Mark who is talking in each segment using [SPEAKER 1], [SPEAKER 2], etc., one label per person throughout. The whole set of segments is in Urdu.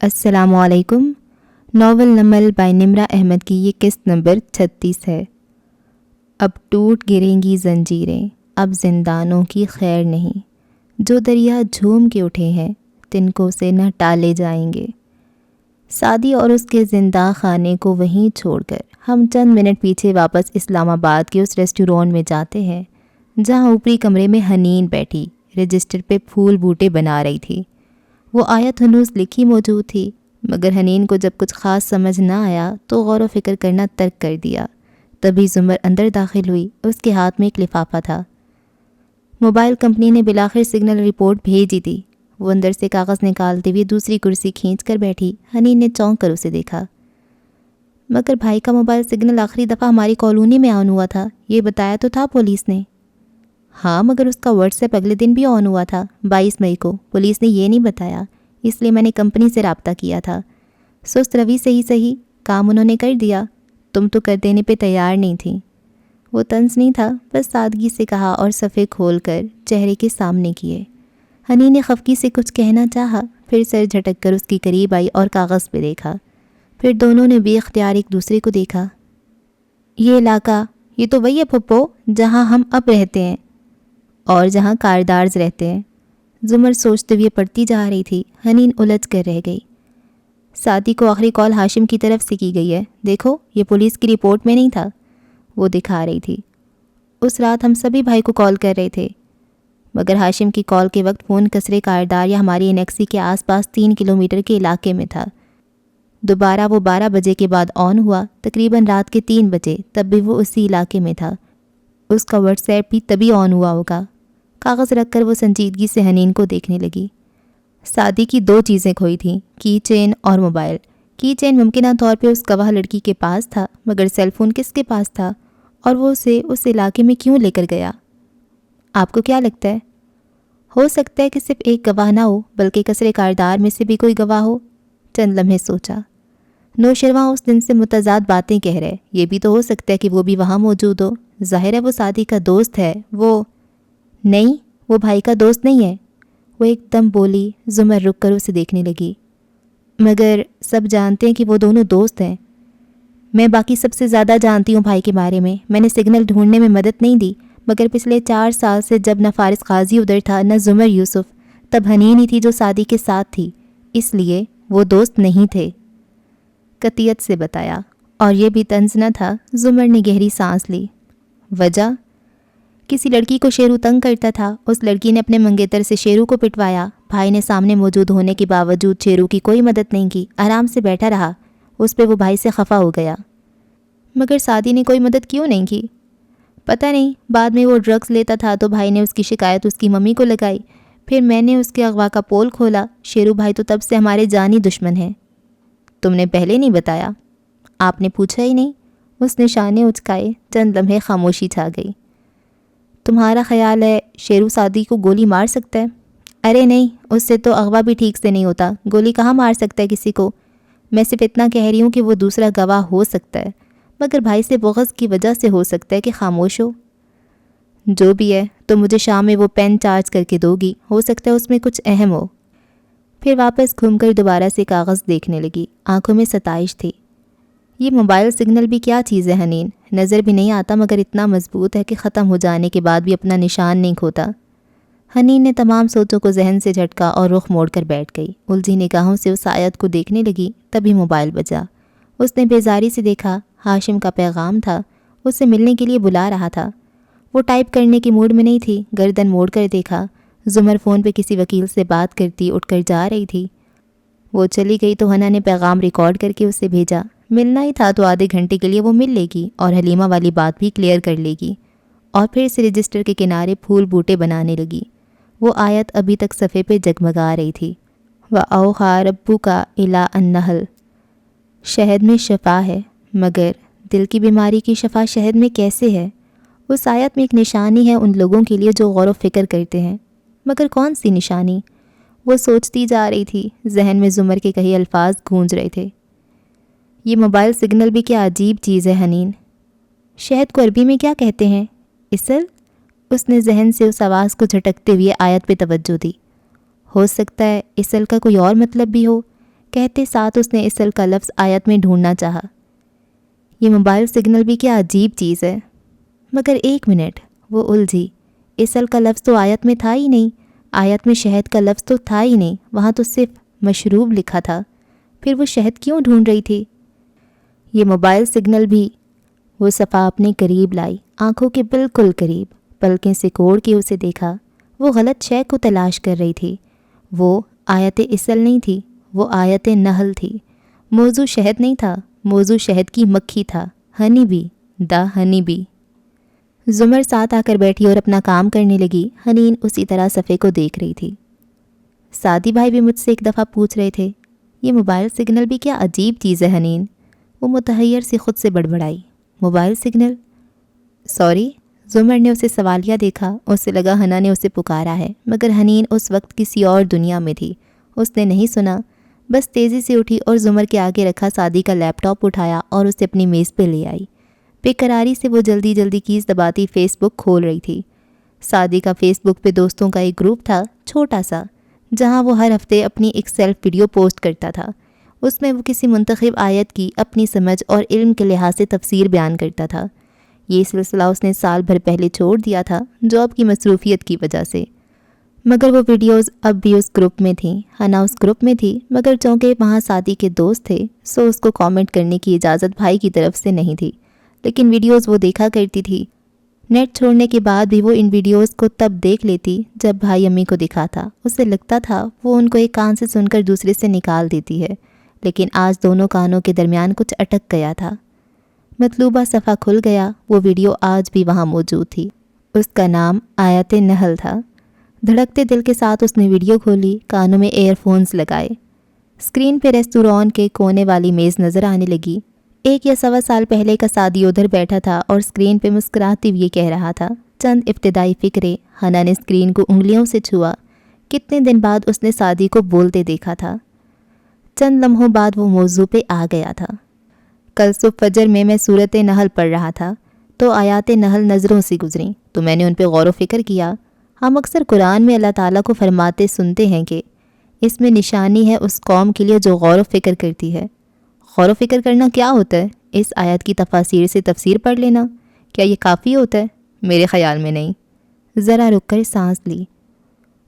[SPEAKER 1] السلام علیکم۔ ناول نمل بائی نمرہ احمد کی یہ قسط نمبر 36 ہے۔ اب ٹوٹ گریں گی زنجیریں، اب زندانوں کی خیر نہیں، جو دریا جھوم کے اٹھے ہیں تنکوں سے نہ ٹالے جائیں گے۔ سعدی اور اس کے زندہ خانے کو وہیں چھوڑ کر ہم چند منٹ پیچھے واپس اسلام آباد کے اس ریسٹورانٹ میں جاتے ہیں جہاں اوپری کمرے میں حنین بیٹھی رجسٹر پہ پھول بوٹے بنا رہی تھی۔ وہ آیت ہنوز لکھی موجود تھی، مگر حنین کو جب کچھ خاص سمجھ نہ آیا تو غور و فکر کرنا ترک کر دیا۔ تبھی زمر اندر داخل ہوئی، اس کے ہاتھ میں ایک لفافہ تھا۔ موبائل کمپنی نے بالآخر سگنل رپورٹ بھیجی تھی۔ وہ اندر سے کاغذ نکالتے ہوئے دوسری کرسی کھینچ کر بیٹھی۔ حنین نے چونک کر اسے دیکھا۔ مگر بھائی کا موبائل سگنل آخری دفعہ ہماری کالونی میں آن ہوا تھا، یہ بتایا تو تھا پولیس نے۔ ہاں، مگر اس کا واٹس ایپ اگلے دن بھی آن ہوا تھا، 22 مئی کو۔ پولیس نے یہ نہیں بتایا، اس لیے میں نے کمپنی سے رابطہ کیا تھا۔ سست روی سے ہی صحیح، کام انہوں نے کر دیا، تم تو کر دینے پہ تیار نہیں تھی۔ وہ طنز نہیں تھا، بس سادگی سے کہا اور صفحے کھول کر چہرے کے سامنے کیے۔ حنین نے خفگی سے کچھ کہنا چاہا، پھر سر جھٹک کر اس کی قریب آئی اور کاغذ پہ دیکھا۔ پھر دونوں نے بے اختیار ایک دوسرے کو دیکھا۔ یہ علاقہ، یہ تو وہی ہے پھپھو جہاں ہم اب رہتے ہیں اور جہاں کاردارز رہتے ہیں۔ زمر سوچتے ہوئے پڑھتی جا رہی تھی۔ حنین الجھ کر رہ گئی۔ سعدی کو آخری کال ہاشم کی طرف سے کی گئی ہے، دیکھو یہ پولیس کی رپورٹ میں نہیں تھا۔ وہ دکھا رہی تھی۔ اس رات ہم سبھی بھائی کو کال کر رہے تھے، مگر ہاشم کی کال کے وقت فون کسرے کاردار یا ہماری انیکسی کے آس پاس 3 کلومیٹر کے علاقے میں تھا۔ دوبارہ وہ 12 بجے کے بعد آن ہوا، تقریباً رات کے 3 بجے، تب بھی وہ اسی علاقے میں تھا۔ اس کا واٹس ایپ بھی تبھی آن ہوا ہوگا۔ کاغذ رکھ کر وہ سنجیدگی سے حنین کو دیکھنے لگی۔ سعدی کی 2 چیزیں کھوئی تھیں، کی چین اور موبائل۔ کی چین ممکنہ طور پہ اس گواہ لڑکی کے پاس تھا، مگر سیل فون کس کے پاس تھا اور وہ اسے اس علاقے میں کیوں لے کر گیا؟ آپ کو کیا لگتا ہے؟ ہو سکتا ہے کہ صرف ایک گواہ نہ ہو، بلکہ کسرے کاردار میں سے بھی کوئی گواہ ہو۔ چند لمحے سوچا۔ نوشرواں اس دن سے متضاد باتیں کہہ رہے، یہ بھی تو ہو سکتا ہے کہ وہ بھی وہاں موجود ہو۔ ظاہر ہے وہ سعدی کا دوست ہے، وہ نہیں، وہ بھائی کا دوست نہیں ہے، وہ ایک دم بولی۔ زمر رک کر اسے دیکھنے لگی۔ مگر سب جانتے ہیں کہ وہ دونوں دوست ہیں۔ میں باقی سب سے زیادہ جانتی ہوں بھائی کے بارے میں۔ میں نے سگنل ڈھونڈنے میں مدد نہیں دی، مگر پچھلے 4 سال سے جب نہ فارس قاضی ادھر تھا نہ زمر یوسف، تب حنین ہی تھی جو سعدی کے ساتھ تھی، اس لیے وہ دوست نہیں تھے، قطعیت سے بتایا۔ اور یہ بھی طنز نہ تھا۔ زمر نے گہری سانس لی۔ وجہ؟ کسی لڑکی کو شیرو تنگ کرتا تھا، اس لڑکی نے اپنے منگیتر سے شیرو کو پٹوایا۔ بھائی نے سامنے موجود ہونے کے باوجود شیرو کی کوئی مدد نہیں کی، آرام سے بیٹھا رہا۔ اس پہ وہ بھائی سے خفا ہو گیا۔ مگر سعدی نے کوئی مدد کیوں نہیں کی؟ پتہ نہیں، بعد میں وہ ڈرگز لیتا تھا تو بھائی نے اس کی شکایت اس کی ممی کو لگائی، پھر میں نے اس کے اغوا کا پول کھولا۔ شیرو بھائی تو تب سے ہمارے جانی دشمن ہیں۔ تم نے پہلے نہیں بتایا؟ آپ نے پوچھا ہی نہیں۔ اس نے شانے اچکائے۔ چند لمحے خاموشی چھا گئی۔ تمہارا خیال ہے شیرو سعدی کو گولی مار سکتا ہے؟ ارے نہیں، اس سے تو اغوا بھی ٹھیک سے نہیں ہوتا، گولی کہاں مار سکتا ہے کسی کو۔ میں صرف اتنا کہہ رہی ہوں کہ وہ دوسرا گواہ ہو سکتا ہے، مگر بھائی سے بغض کی وجہ سے ہو سکتا ہے کہ خاموش ہو۔ جو بھی ہے، تو مجھے شام میں وہ پین چارج کر کے دو گی، ہو سکتا ہے اس میں کچھ اہم ہو۔ پھر واپس گھوم کر دوبارہ سے کاغذ دیکھنے لگی، آنکھوں میں ستائش تھی۔ یہ موبائل سگنل بھی کیا چیز ہے حنین، نظر بھی نہیں آتا مگر اتنا مضبوط ہے کہ ختم ہو جانے کے بعد بھی اپنا نشان نہیں کھوتا۔ حنین نے تمام سوچوں کو ذہن سے جھٹکا اور رخ موڑ کر بیٹھ گئی۔ الجھی نگاہوں سے اس آیت کو دیکھنے لگی، تبھی موبائل بجا۔ اس نے بیزاری سے دیکھا، ہاشم کا پیغام تھا، اس سے ملنے کے لیے بلا رہا تھا۔ وہ ٹائپ کرنے کی موڈ میں نہیں تھی، گردن موڑ کر دیکھا، زمر فون پہ کسی وکیل سے بات کرتی اٹھ کر جا رہی تھی۔ وہ چلی گئی تو ہنا نے پیغام ریکارڈ کر کے اسے بھیجا۔ ملنا ہی تھا تو آدھے گھنٹے کے لیے وہ مل لے گی اور حلیمہ والی بات بھی کلیئر کر لے گی، اور پھر سے رجسٹر کے کنارے پھول بوٹے بنانے لگی۔ وہ آیت ابھی تک صفحے پہ جگمگا رہی تھی۔ وَأَوْحَىٰ رَبُّكَ إِلَىٰ النَّحْلِ، شہد میں شفا ہے، مگر دل کی بیماری کی شفا شہد میں کیسے ہے؟ اس آیت میں ایک نشانی ہے ان لوگوں کے لیے جو غور و فکر کرتے ہیں، مگر کون سی نشانی؟ وہ سوچتی جا رہی تھی، ذہن میں زمر کے کئی الفاظ گونج رہے تھے۔ یہ موبائل سگنل بھی کیا عجیب چیز ہے حنین۔ شہد کو عربی میں کیا کہتے ہیں؟ اصل؟ اس نے ذہن سے اس آواز کو جھٹکتے ہوئے آیت پہ توجہ دی۔ ہو سکتا ہے اصل کا کوئی اور مطلب بھی ہو، کہتے ساتھ اس نے اصل کا لفظ آیت میں ڈھونڈنا چاہا۔ یہ موبائل سگنل بھی کیا عجیب چیز ہے۔ مگر ایک منٹ، وہ الجھی۔ اصل کا لفظ تو آیت میں تھا ہی نہیں، آیت میں شہد کا لفظ تو تھا ہی نہیں، وہاں تو صرف مشروب لکھا تھا۔ پھر وہ شہد کیوں ڈھونڈ رہی تھی؟ یہ موبائل سگنل بھی وہ صفا اپنے قریب لائی، آنکھوں کے بالکل قریب، پلکیں سکوڑ کے اسے دیکھا۔ وہ غلط شے کو تلاش کر رہی تھی۔ وہ آیت اصل نہیں تھی، وہ آیت نحل تھی۔ موضوع شہد نہیں تھا، موضوع شہد کی مکھی تھا، honey bee, the honey bee. زمر ساتھ آ کر بیٹھی اور اپنا کام کرنے لگی۔ حنین اسی طرح صفحے کو دیکھ رہی تھی۔ سعدی بھائی بھی مجھ سے ایک دفعہ پوچھ رہے تھے، یہ موبائل سگنل بھی کیا عجیب چیز ہے حنین۔ وہ متحیر سی خود سے بڑبڑائی، موبائل سگنل؟ سوری۔ زمر نے اسے سوالیہ دیکھا، اسے لگا ہنا نے اسے پکارا ہے، مگر حنین اس وقت کسی اور دنیا میں تھی، اس نے نہیں سنا۔ بس تیزی سے اٹھی اور زمر کے آگے رکھا سعدی کا لیپ ٹاپ اٹھایا اور اسے اپنی میز پہ لے آئی۔ بے قراری سے وہ جلدی جلدی کیز دباتی فیس بک کھول رہی تھی۔ سعدی کا فیس بک پہ دوستوں کا ایک گروپ تھا، چھوٹا سا، جہاں وہ ہر ہفتے اپنی ایک سیلف ویڈیو پوسٹ کرتا تھا۔ اس میں وہ کسی منتخب آیت کی اپنی سمجھ اور علم کے لحاظ سے تفسیر بیان کرتا تھا۔ یہ سلسلہ اس نے سال بھر پہلے چھوڑ دیا تھا جاب کی مصروفیت کی وجہ سے، مگر وہ ویڈیوز اب بھی اس گروپ میں تھیں۔ ہنا اس گروپ میں تھی، مگر چونکہ وہاں سعدی کے دوست تھے سو اس کو کامنٹ کرنے کی اجازت بھائی کی طرف سے نہیں تھی، لیکن ویڈیوز وہ دیکھا کرتی تھی۔ نیٹ چھوڑنے کے بعد بھی وہ ان ویڈیوز کو تب دیکھ لیتی جب بھائی امی کو دکھاتا۔ اسے لگتا تھا وہ ان کو ایک کان سے سن کر دوسرے سے نکال دیتی ہے، لیکن آج دونوں کانوں کے درمیان کچھ اٹک گیا تھا۔ مطلوبہ صفحہ کھل گیا، وہ ویڈیو آج بھی وہاں موجود تھی۔ اس کا نام آیت نحل تھا۔ دھڑکتے دل کے ساتھ اس نے ویڈیو کھولی، کانوں میں ایئر فونز لگائے۔ اسکرین پہ ریستوران کے کونے والی میز نظر آنے لگی۔ 1 یا 1.25 سال پہلے کا سعدی ادھر بیٹھا تھا اور اسکرین پہ مسکراتے ہوئے کہہ رہا تھا چند ابتدائی فکرے۔ ہنا نے اسکرین کو انگلیوں سے چھوا۔ کتنے دن بعد اس نے سعدی کو بولتے دیکھا تھا۔ چند لمحوں بعد وہ موضوع پہ آ گیا تھا۔ کل صبح فجر میں سورۃ نحل پڑھ رہا تھا تو آیات نحل نظروں سے گزریں تو میں نے ان پہ غور و فکر کیا۔ ہم اکثر قرآن میں اللہ تعالیٰ کو فرماتے سنتے ہیں کہ اس میں نشانی ہے اس قوم کے لیے جو غور و فکر کرتی ہے۔ غور و فکر کرنا کیا ہوتا ہے؟ اس آیت کی تفاسیر سے تفسیر پڑھ لینا، کیا یہ کافی ہوتا ہے؟ میرے خیال میں نہیں۔ ذرا رک کر سانس لی۔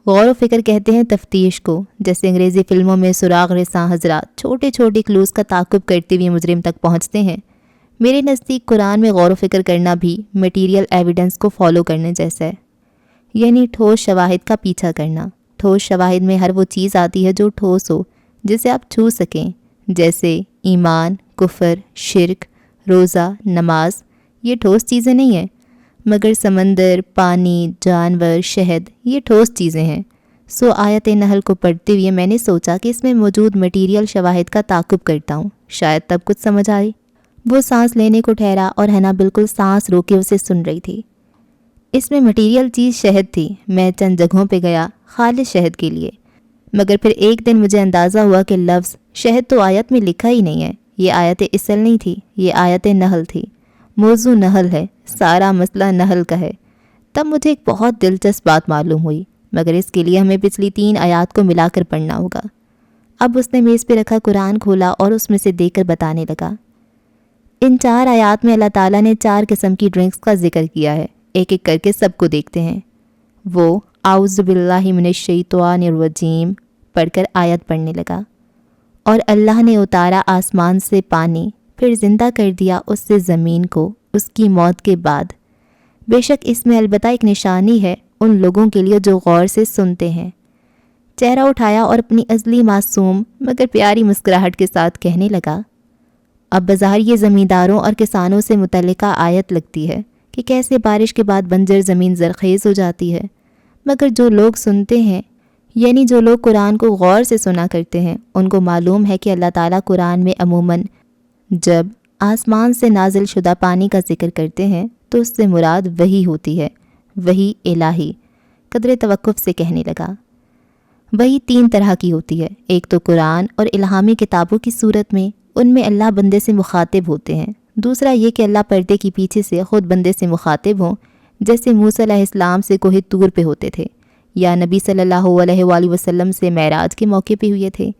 [SPEAKER 1] غور و فکر کہتے ہیں تفتیش کو، جیسے انگریزی فلموں میں سراغ رساں حضرات چھوٹے چھوٹے کلوز کا تعاقب کرتے ہوئے مجرم تک پہنچتے ہیں۔ میرے نزدیک قرآن میں غور و فکر کرنا بھی میٹیریل ایویڈنس کو فالو کرنے جیسا ہے، یعنی ٹھوس شواہد کا پیچھا کرنا۔ ٹھوس شواہد میں ہر وہ چیز آتی ہے جو ٹھوس ہو، جسے آپ چھو سکیں، جیسے ایمان، کفر، شرک، روزہ، نماز۔ یہ ٹھوس چیزیں نہیں ہیں، مگر سمندر، پانی، جانور، شہد، یہ ٹھوس چیزیں ہیں۔ سو آیت نحل کو پڑھتے ہوئے میں نے سوچا کہ اس میں موجود مٹیریل شواہد کا تعاقب کرتا ہوں، شاید تب کچھ سمجھ آئے۔ وہ سانس لینے کو ٹھہرا اور ہنا بالکل سانس روکے اسے سن رہی تھی۔ اس میں مٹیریل چیز شہد تھی۔ میں چند جگہوں پہ گیا خالص شہد کے لیے، مگر پھر ایک دن مجھے اندازہ ہوا کہ لفظ شہد تو آیت میں لکھا ہی نہیں ہے۔ یہ آیت اصل نہیں تھی، یہ آیت نحل تھی۔ موضوع نحل ہے، سارا مسئلہ نحل کا ہے۔ تب مجھے ایک بہت دلچسپ بات معلوم ہوئی، مگر اس کے لیے ہمیں پچھلی 3 آیات کو ملا کر پڑھنا ہوگا۔ اب اس نے میز پہ رکھا قرآن کھولا اور اس میں سے دیکھ کر بتانے لگا۔ ان 4 آیات میں اللہ تعالیٰ نے 4 قسم کی ڈرنکس کا ذکر کیا ہے۔ ایک ایک کر کے سب کو دیکھتے ہیں۔ وہ اعوذ باللہ من الشیطان الرجیم پڑھ کر آیت پڑھنے لگا۔ اور اللہ نے اتارا آسمان سے پانی، پھر زندہ کر دیا اس سے زمین کو اس کی موت کے بعد۔ بے شک اس میں البتہ ایک نشانی ہے ان لوگوں کے لیے جو غور سے سنتے ہیں۔ چہرہ اٹھایا اور اپنی ازلی معصوم مگر پیاری مسکراہٹ کے ساتھ کہنے لگا، اب بظاہر یہ زمینداروں اور کسانوں سے متعلقہ آیت لگتی ہے کہ کیسے بارش کے بعد بنجر زمین زرخیز ہو جاتی ہے، مگر جو لوگ سنتے ہیں، یعنی جو لوگ قرآن کو غور سے سنا کرتے ہیں، ان کو معلوم ہے کہ اللہ تعالیٰ قرآن میں عموماً جب آسمان سے نازل شدہ پانی کا ذکر کرتے ہیں تو اس سے مراد وحی ہوتی ہے، وحی الہی۔ قدر توقف سے کہنے لگا، وحی 3 طرح کی ہوتی ہے، ایک تو قرآن اور الہامی کتابوں کی صورت میں، ان میں اللہ بندے سے مخاطب ہوتے ہیں۔ دوسرا یہ کہ اللہ پردے کی پیچھے سے خود بندے سے مخاطب ہوں، جیسے موسیٰ علیہ السلام سے کوہ طور پہ ہوتے تھے، یا نبی صلی اللہ علیہ وآلہ وسلم سے معراج کے موقع پہ ہوئے تھے۔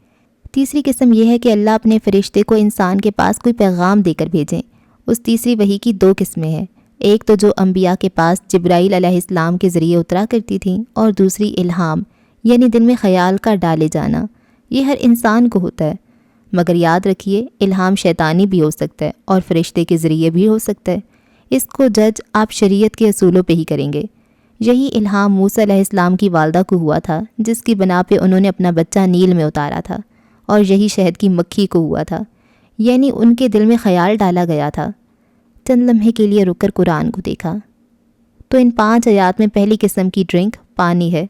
[SPEAKER 1] تیسری قسم یہ ہے کہ اللہ اپنے فرشتے کو انسان کے پاس کوئی پیغام دے کر بھیجیں۔ اس تیسری وحی کی دو قسمیں ہیں، ایک تو جو انبیاء کے پاس جبرائیل علیہ السلام کے ذریعے اترا کرتی تھیں، اور دوسری الہام یعنی دل میں خیال کا ڈالے جانا۔ یہ ہر انسان کو ہوتا ہے، مگر یاد رکھیے الہام شیطانی بھی ہو سکتا ہے اور فرشتے کے ذریعے بھی ہو سکتا ہے۔ اس کو جج آپ شریعت کے اصولوں پہ ہی کریں گے۔ یہی الہام موسیٰ علیہ السلام کی والدہ کو ہوا تھا، جس کی بنا پہ انہوں نے اپنا بچہ نیل میں اتارا تھا، اور یہی شہد کی مکھی کو ہوا تھا، یعنی ان کے دل میں خیال ڈالا گیا تھا۔ چند لمحے کے لیے رک کر قرآن کو دیکھا تو ان 5 آیات میں پہلی قسم کی ڈرنک پانی ہے،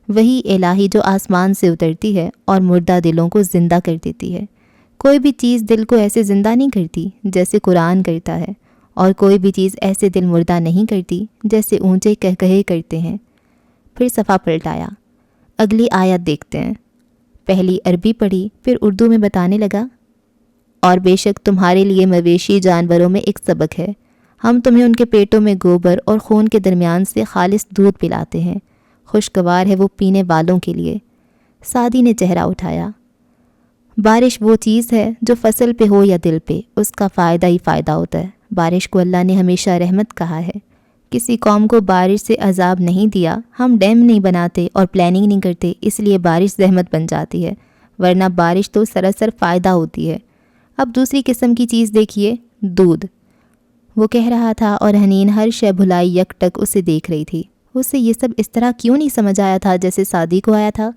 [SPEAKER 1] وہی الہی جو آسمان سے اترتی ہے اور مردہ دلوں کو زندہ کر دیتی ہے۔ کوئی بھی چیز دل کو ایسے زندہ نہیں کرتی جیسے قرآن کرتا ہے، اور کوئی بھی چیز ایسے دل مردہ نہیں کرتی جیسے اونچے کہے کرتے ہیں۔ پھر صفحہ پلٹایا، اگلی آیت دیکھتے ہیں۔ پہلی عربی پڑھی، پھر اردو میں بتانے لگا، اور بے شک تمہارے لیے مویشی جانوروں میں ایک سبق ہے، ہم تمہیں ان کے پیٹوں میں گوبر اور خون کے درمیان سے خالص دودھ پلاتے ہیں، خوشگوار ہے وہ پینے والوں کے لیے۔ سعدی نے چہرہ اٹھایا، بارش وہ چیز ہے جو فصل پہ ہو یا دل پہ، اس کا فائدہ ہی فائدہ ہوتا ہے۔ بارش کو اللہ نے ہمیشہ رحمت کہا ہے۔ کسی قوم کو بارش سے عذاب نہیں دیا، ہم ڈیم نہیں بناتے اور پلاننگ نہیں کرتے، اس لیے بارش زحمت بن جاتی ہے، ورنہ بارش تو سراسر فائدہ ہوتی ہے۔ اب دوسری قسم کی چیز دیکھیے، دودھ۔ وہ کہہ رہا تھا اور حنین ہر شے بھلائی یک ٹک اسے دیکھ رہی تھی۔ اسے یہ سب اس طرح کیوں نہیں سمجھ آیا تھا جیسے سعدی کو آیا تھا؟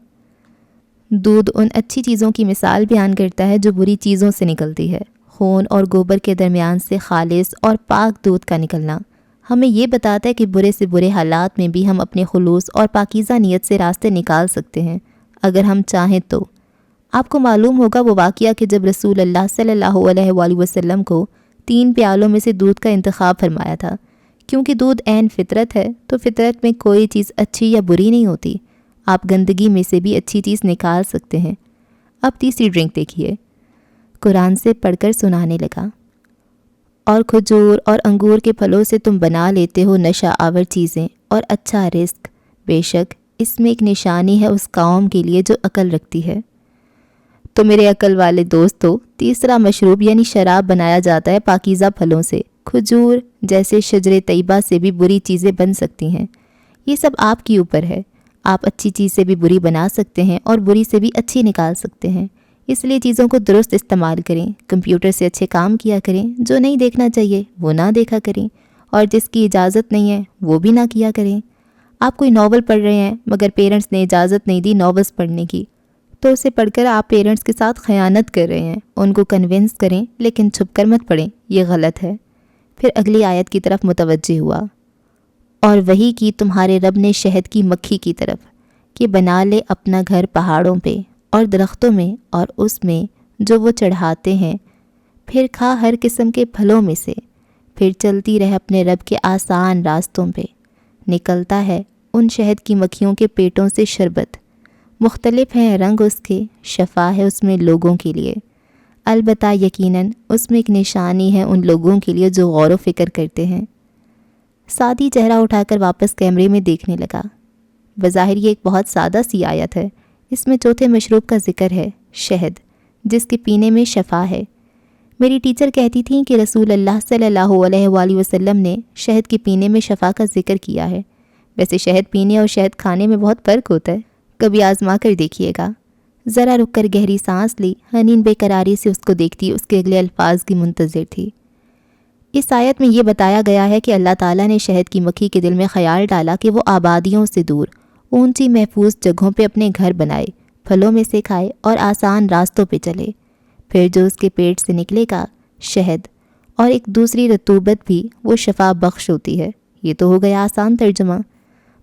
[SPEAKER 1] دودھ ان اچھی چیزوں کی مثال بیان کرتا ہے جو بری چیزوں سے نکلتی ہے۔ خون اور گوبر کے درمیان سے خالص اور پاک دودھ کا نکلنا ہمیں یہ بتاتا ہے کہ برے سے برے حالات میں بھی ہم اپنے خلوص اور پاکیزہ نیت سے راستے نکال سکتے ہیں اگر ہم چاہیں تو۔ آپ کو معلوم ہوگا وہ واقعہ کہ جب رسول اللہ صلی اللہ علیہ وآلہ وسلم کو 3 پیالوں میں سے دودھ کا انتخاب فرمایا تھا، کیونکہ دودھ عین فطرت ہے، تو فطرت میں کوئی چیز اچھی یا بری نہیں ہوتی، آپ گندگی میں سے بھی اچھی چیز نکال سکتے ہیں۔ اب تیسری ڈرنک دیکھیے، قرآن سے پڑھ کر سنانے لگا، اور کھجور اور انگور کے پھلوں سے تم بنا لیتے ہو نشہ آور چیزیں اور اچھا رزق، بے شک اس میں ایک نشانی ہے اس قوم کے لیے جو عقل رکھتی ہے۔ تو میرے عقل والے دوستو، تیسرا مشروب یعنی شراب بنایا جاتا ہے پاکیزہ پھلوں سے۔ کھجور جیسے شجر طیبہ سے بھی بری چیزیں بن سکتی ہیں۔ یہ سب آپ کے اوپر ہے، آپ اچھی چیز سے بھی بری بنا سکتے ہیں اور بری سے بھی اچھی نکال سکتے ہیں۔ اس لیے چیزوں کو درست استعمال کریں، کمپیوٹر سے اچھے کام کیا کریں، جو نہیں دیکھنا چاہیے وہ نہ دیکھا کریں، اور جس کی اجازت نہیں ہے وہ بھی نہ کیا کریں۔ آپ کوئی ناول پڑھ رہے ہیں مگر پیرنٹس نے اجازت نہیں دی ناولز پڑھنے کی، تو اسے پڑھ کر آپ پیرنٹس کے ساتھ خیانت کر رہے ہیں۔ ان کو کنونس کریں لیکن چھپ کر مت پڑھیں، یہ غلط ہے۔ پھر اگلی آیت کی طرف متوجہ ہوا، اور وہی کی تمہارے رب نے شہد کی مکھی کی طرف کہ بنا لے اپنا گھر پہاڑوں پہ اور درختوں میں اور اس میں جو وہ چڑھاتے ہیں، پھر کھا ہر قسم کے پھلوں میں سے، پھر چلتی رہ اپنے رب کے آسان راستوں پہ، نکلتا ہے ان شہد کی مکھیوں کے پیٹوں سے شربت، مختلف ہیں رنگ اس کے، شفا ہے اس میں لوگوں کے لیے، البتہ یقیناً اس میں ایک نشانی ہے ان لوگوں کے لیے جو غور و فکر کرتے ہیں۔ سعدی چہرہ اٹھا کر واپس کیمرے میں دیکھنے لگا۔ بظاہر یہ ایک بہت سادہ سی آیت ہے، اس میں چوتھے مشروب کا ذکر ہے، شہد، جس کے پینے میں شفا ہے۔ میری ٹیچر کہتی تھیں کہ رسول اللہ صلی اللہ علیہ وآلہ وسلم نے شہد کے پینے میں شفا کا ذکر کیا ہے۔ ویسے شہد پینے اور شہد کھانے میں بہت فرق ہوتا ہے، کبھی آزما کر دیکھیے گا۔ ذرا رک کر گہری سانس لی، حنین بے قراری سے اس کو دیکھتی اس کے اگلے الفاظ کی منتظر تھی۔ اس آیت میں یہ بتایا گیا ہے کہ اللہ تعالیٰ نے شہد کی مکھی کے دل میں خیال ڈالا کہ وہ آبادیوں سے دور اونچی محفوظ جگہوں پہ اپنے گھر بنائے، پھلوں میں سے کھائے اور آسان راستوں پہ چلے، پھر جو اس کے پیٹ سے نکلے گا شہد اور ایک دوسری رطوبت بھی وہ شفا بخش ہوتی ہے۔ یہ تو ہو گیا آسان ترجمہ،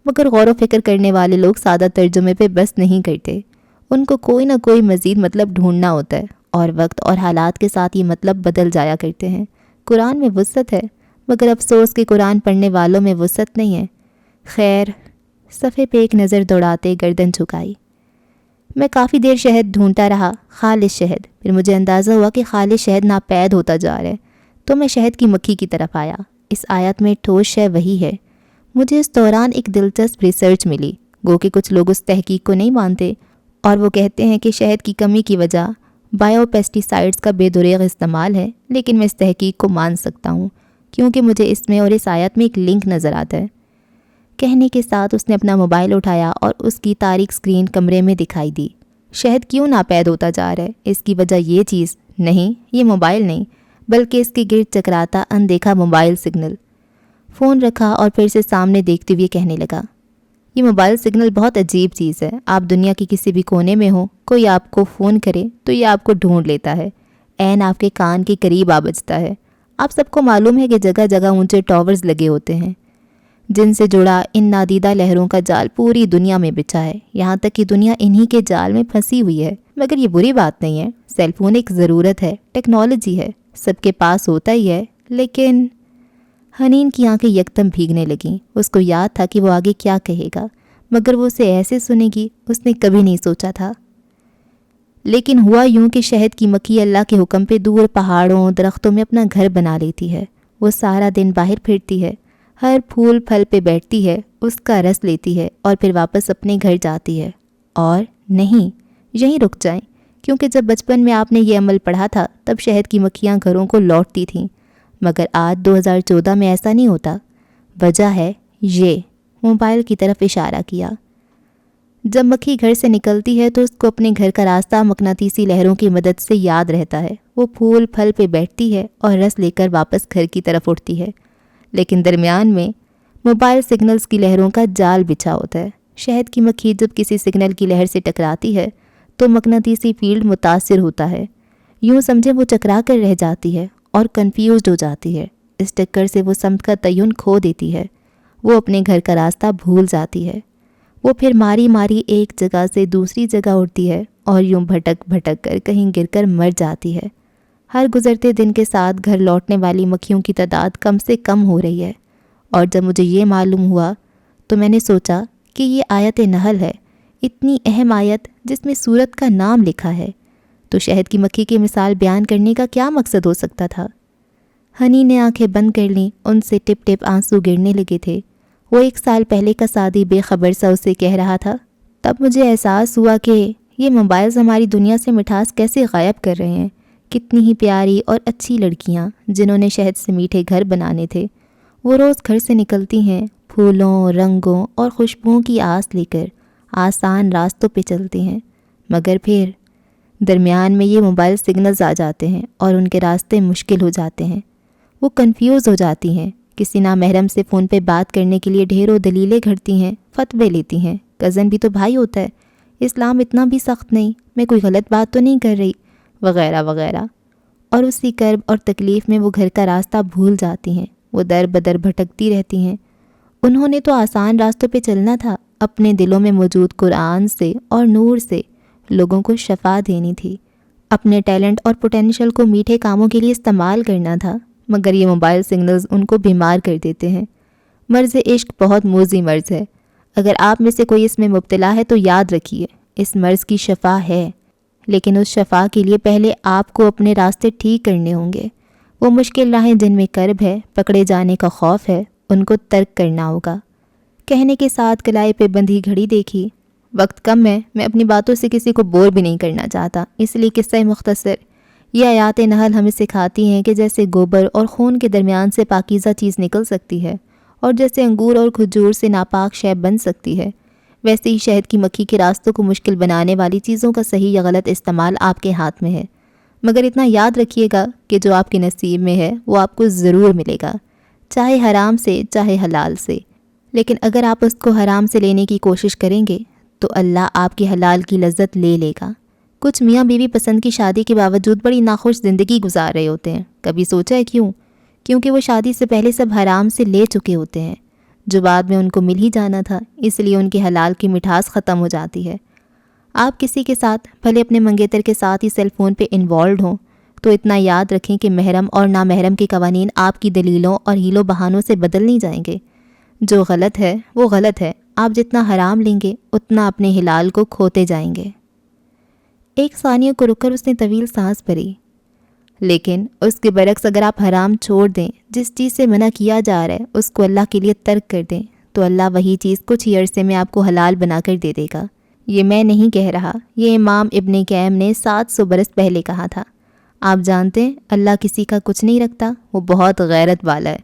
[SPEAKER 1] مگر غور و فکر کرنے والے لوگ سادہ ترجمے پہ بس نہیں کرتے، ان کو کوئی نہ کوئی مزید مطلب ڈھونڈنا ہوتا ہے، اور وقت اور حالات کے ساتھ یہ مطلب بدل جایا کرتے ہیں۔ قرآن میں وسعت ہے، مگر افسوس کہ قرآن پڑھنے والوں میں وسعت نہیں ہے۔ خیر، صفحے پہ ایک نظر دوڑاتے گردن جھکائی۔ میں کافی دیر شہد ڈھونڈتا رہا، خالص شہد، پھر مجھے اندازہ ہوا کہ خالص شہد ناپید ہوتا جا رہا ہے، تو میں شہد کی مکھی کی طرف آیا۔ اس آیت میں ٹھوس شے وہی ہے۔ مجھے اس دوران ایک دلچسپ ریسرچ ملی، گو کہ کچھ لوگ اس تحقیق کو نہیں مانتے اور وہ کہتے ہیں کہ شہد کی کمی کی وجہ بایو پیسٹیسائڈز کا بے دریغ استعمال ہے، لیکن میں اس تحقیق کو مان سکتا ہوں کیونکہ مجھے اس میں اور اس آیت میں ایک لنک نظر آتا ہے۔ کہنے کے ساتھ اس نے اپنا موبائل اٹھایا اور اس کی تاریک سکرین کمرے میں دکھائی دی۔ شہد کیوں ناپید ہوتا جا رہا ہے؟ اس کی وجہ یہ چیز نہیں، یہ موبائل نہیں، بلکہ اس کے گرد چکراتا اندیکھا موبائل سگنل۔ فون رکھا اور پھر سے سامنے دیکھتے ہوئے کہنے لگا، یہ موبائل سگنل بہت عجیب چیز ہے۔ آپ دنیا کے کسی بھی کونے میں ہوں، کوئی آپ کو فون کرے تو یہ آپ کو ڈھونڈ لیتا ہے، عین آپ کے کان کے قریب آ بجتا ہے۔ آپ سب کو معلوم ہے کہ جگہ جگہ اونچے ٹاورز لگے ہوتے ہیں جن سے جڑا ان نادیدہ لہروں کا جال پوری دنیا میں بچھا ہے، یہاں تک کہ دنیا انہی کے جال میں پھنسی ہوئی ہے۔ مگر یہ بری بات نہیں ہے، سیل فون ایک ضرورت ہے، ٹیکنالوجی ہے، سب کے پاس ہوتا ہی ہے۔ لیکن حنین کی آنکھیں یکدم بھیگنے لگیں۔ اس کو یاد تھا کہ وہ آگے کیا کہے گا، مگر وہ اسے ایسے سنے گی اس نے کبھی نہیں سوچا تھا۔ لیکن ہوا یوں کہ شہد کی مکھی اللہ کے حکم پہ دور پہاڑوں درختوں میں اپنا گھر بنا لیتی ہے۔ وہ سارا دن باہر پھرتی ہے، ہر پھول پھل پہ بیٹھتی ہے، اس کا رس لیتی ہے اور پھر واپس اپنے گھر جاتی ہے۔ اور نہیں، یہیں رک جائیں، کیونکہ جب بچپن میں آپ نے یہ عمل پڑھا تھا تب شہد کی مکھیاں گھروں کو لوٹتی تھیں، مگر آج 2014 میں ایسا نہیں ہوتا۔ وجہ ہے یہ، موبائل کی طرف اشارہ کیا۔ جب مکھی گھر سے نکلتی ہے تو اس کو اپنے گھر کا راستہ مقناطیسی لہروں کی مدد سے یاد رہتا ہے۔ وہ پھول پھل پہ بیٹھتی ہے اور رس لے کر واپس گھر کی طرف اٹھتی ہے، لیکن درمیان میں موبائل سگنلز کی لہروں کا جال بچھا ہوتا ہے۔ شہد کی مکھی جب کسی سگنل کی لہر سے ٹکراتی ہے تو مقناطیسی فیلڈ متاثر ہوتا ہے، یوں سمجھے وہ چکرا کر رہ جاتی ہے اور کنفیوزڈ ہو جاتی ہے۔ اس ٹکر سے وہ سمت کا تعین کھو دیتی ہے، وہ اپنے گھر کا راستہ بھول جاتی ہے۔ وہ پھر ماری ماری ایک جگہ سے دوسری جگہ اڑتی ہے اور یوں بھٹک بھٹک کر کہیں گر کر مر جاتی ہے۔ ہر گزرتے دن کے ساتھ گھر لوٹنے والی مکھیوں کی تعداد کم سے کم ہو رہی ہے، اور جب مجھے یہ معلوم ہوا تو میں نے سوچا کہ یہ آیت نحل ہے، اتنی اہم آیت جس میں سورت کا نام لکھا ہے، تو شہد کی مکھی کی مثال بیان کرنے کا کیا مقصد ہو سکتا تھا؟ ہنی نے آنکھیں بند کر لیں، ان سے ٹپ ٹپ آنسو گرنے لگے تھے۔ وہ 1 سال پہلے کا سعدی بے خبر سا اسے کہہ رہا تھا۔ تب مجھے احساس ہوا کہ یہ موبائلز ہماری دنیا سے مٹھاس کیسے غائب کر رہے ہیں۔ کتنی ہی پیاری اور اچھی لڑکیاں جنہوں نے شہد سے میٹھے گھر بنانے تھے، وہ روز گھر سے نکلتی ہیں، پھولوں، رنگوں اور خوشبوؤں کی آس لے کر آسان راستوں پہ چلتی ہیں، مگر پھر درمیان میں یہ موبائل سگنلز آ جاتے ہیں اور ان کے راستے مشکل ہو جاتے ہیں۔ وہ کنفیوز ہو جاتی ہیں، کسی نامحرم سے فون پہ بات کرنے کے لیے ڈھیروں دلیلیں گھڑتی ہیں، فتوے لیتی ہیں، کزن بھی تو بھائی ہوتا ہے، اسلام اتنا بھی سخت نہیں، میں کوئی غلط بات تو نہیں کر رہی، وغیرہ وغیرہ۔ اور اسی کرب اور تکلیف میں وہ گھر کا راستہ بھول جاتی ہیں، وہ در بدر بھٹکتی رہتی ہیں۔ انہوں نے تو آسان راستوں پہ چلنا تھا، اپنے دلوں میں موجود قرآن سے اور نور سے لوگوں کو شفا دینی تھی، اپنے ٹیلنٹ اور پوٹینشل کو میٹھے کاموں کے لیے استعمال کرنا تھا، مگر یہ موبائل سگنلز ان کو بیمار کر دیتے ہیں۔ مرض عشق بہت موذی مرض ہے، اگر آپ میں سے کوئی اس میں مبتلا ہے تو یاد رکھیے، اس مرض کی شفا ہے، لیکن اس شفا کے لیے پہلے آپ کو اپنے راستے ٹھیک کرنے ہوں گے۔ وہ مشکل راہیں جن میں کرب ہے، پکڑے جانے کا خوف ہے، ان کو ترک کرنا ہوگا۔ کہنے کے ساتھ کلائی پہ بندھی گھڑی دیکھی۔ وقت کم ہے، میں اپنی باتوں سے کسی کو بور بھی نہیں کرنا چاہتا، اس لیے قصہ مختصر۔ یہ آیات نحل ہمیں سکھاتی ہیں کہ جیسے گوبر اور خون کے درمیان سے پاکیزہ چیز نکل سکتی ہے، اور جیسے انگور اور کھجور سے ناپاک شے بن سکتی ہے، ویسے ہی شہد کی مکھی کے راستوں کو مشکل بنانے والی چیزوں کا صحیح یا غلط استعمال آپ کے ہاتھ میں ہے۔ مگر اتنا یاد رکھیے گا کہ جو آپ کے نصیب میں ہے وہ آپ کو ضرور ملے گا، چاہے حرام سے چاہے حلال سے۔ لیکن اگر آپ اس کو حرام سے لینے کی کوشش کریں گے تو اللہ آپ کی حلال کی لذت لے لے گا۔ کچھ میاں بیوی پسند کی شادی کے باوجود بڑی ناخوش زندگی گزار رہے ہوتے ہیں، کبھی سوچا ہے کیوں؟ کیونکہ وہ شادی سے پہلے سب حرام سے لے چکے ہوتے ہیں، جو بعد میں ان کو مل ہی جانا تھا، اس لیے ان کی حلال کی مٹھاس ختم ہو جاتی ہے۔ آپ کسی کے ساتھ، بھلے اپنے منگیتر کے ساتھ ہی سیل فون پہ انوالوڈ ہوں، تو اتنا یاد رکھیں کہ محرم اور نامحرم کے قوانین آپ کی دلیلوں اور ہیلوں بہانوں سے بدل نہیں جائیں گے۔ جو غلط ہے وہ غلط ہے، آپ جتنا حرام لیں گے اتنا اپنے حلال کو کھوتے جائیں گے۔ 1 ثانیہ کو رک کر اس نے طویل سانس بھری۔ لیکن اس کے برعکس اگر آپ حرام چھوڑ دیں، جس چیز سے منع کیا جا رہا ہے اس کو اللہ کے لیے ترک کر دیں، تو اللہ وہی چیز کچھ ہی عرصے میں آپ کو حلال بنا کر دے دے گا۔ یہ میں نہیں کہہ رہا، یہ امام ابن قیم نے 700 برس پہلے کہا تھا۔ آپ جانتے ہیں اللہ کسی کا کچھ نہیں رکھتا، وہ بہت غیرت والا ہے۔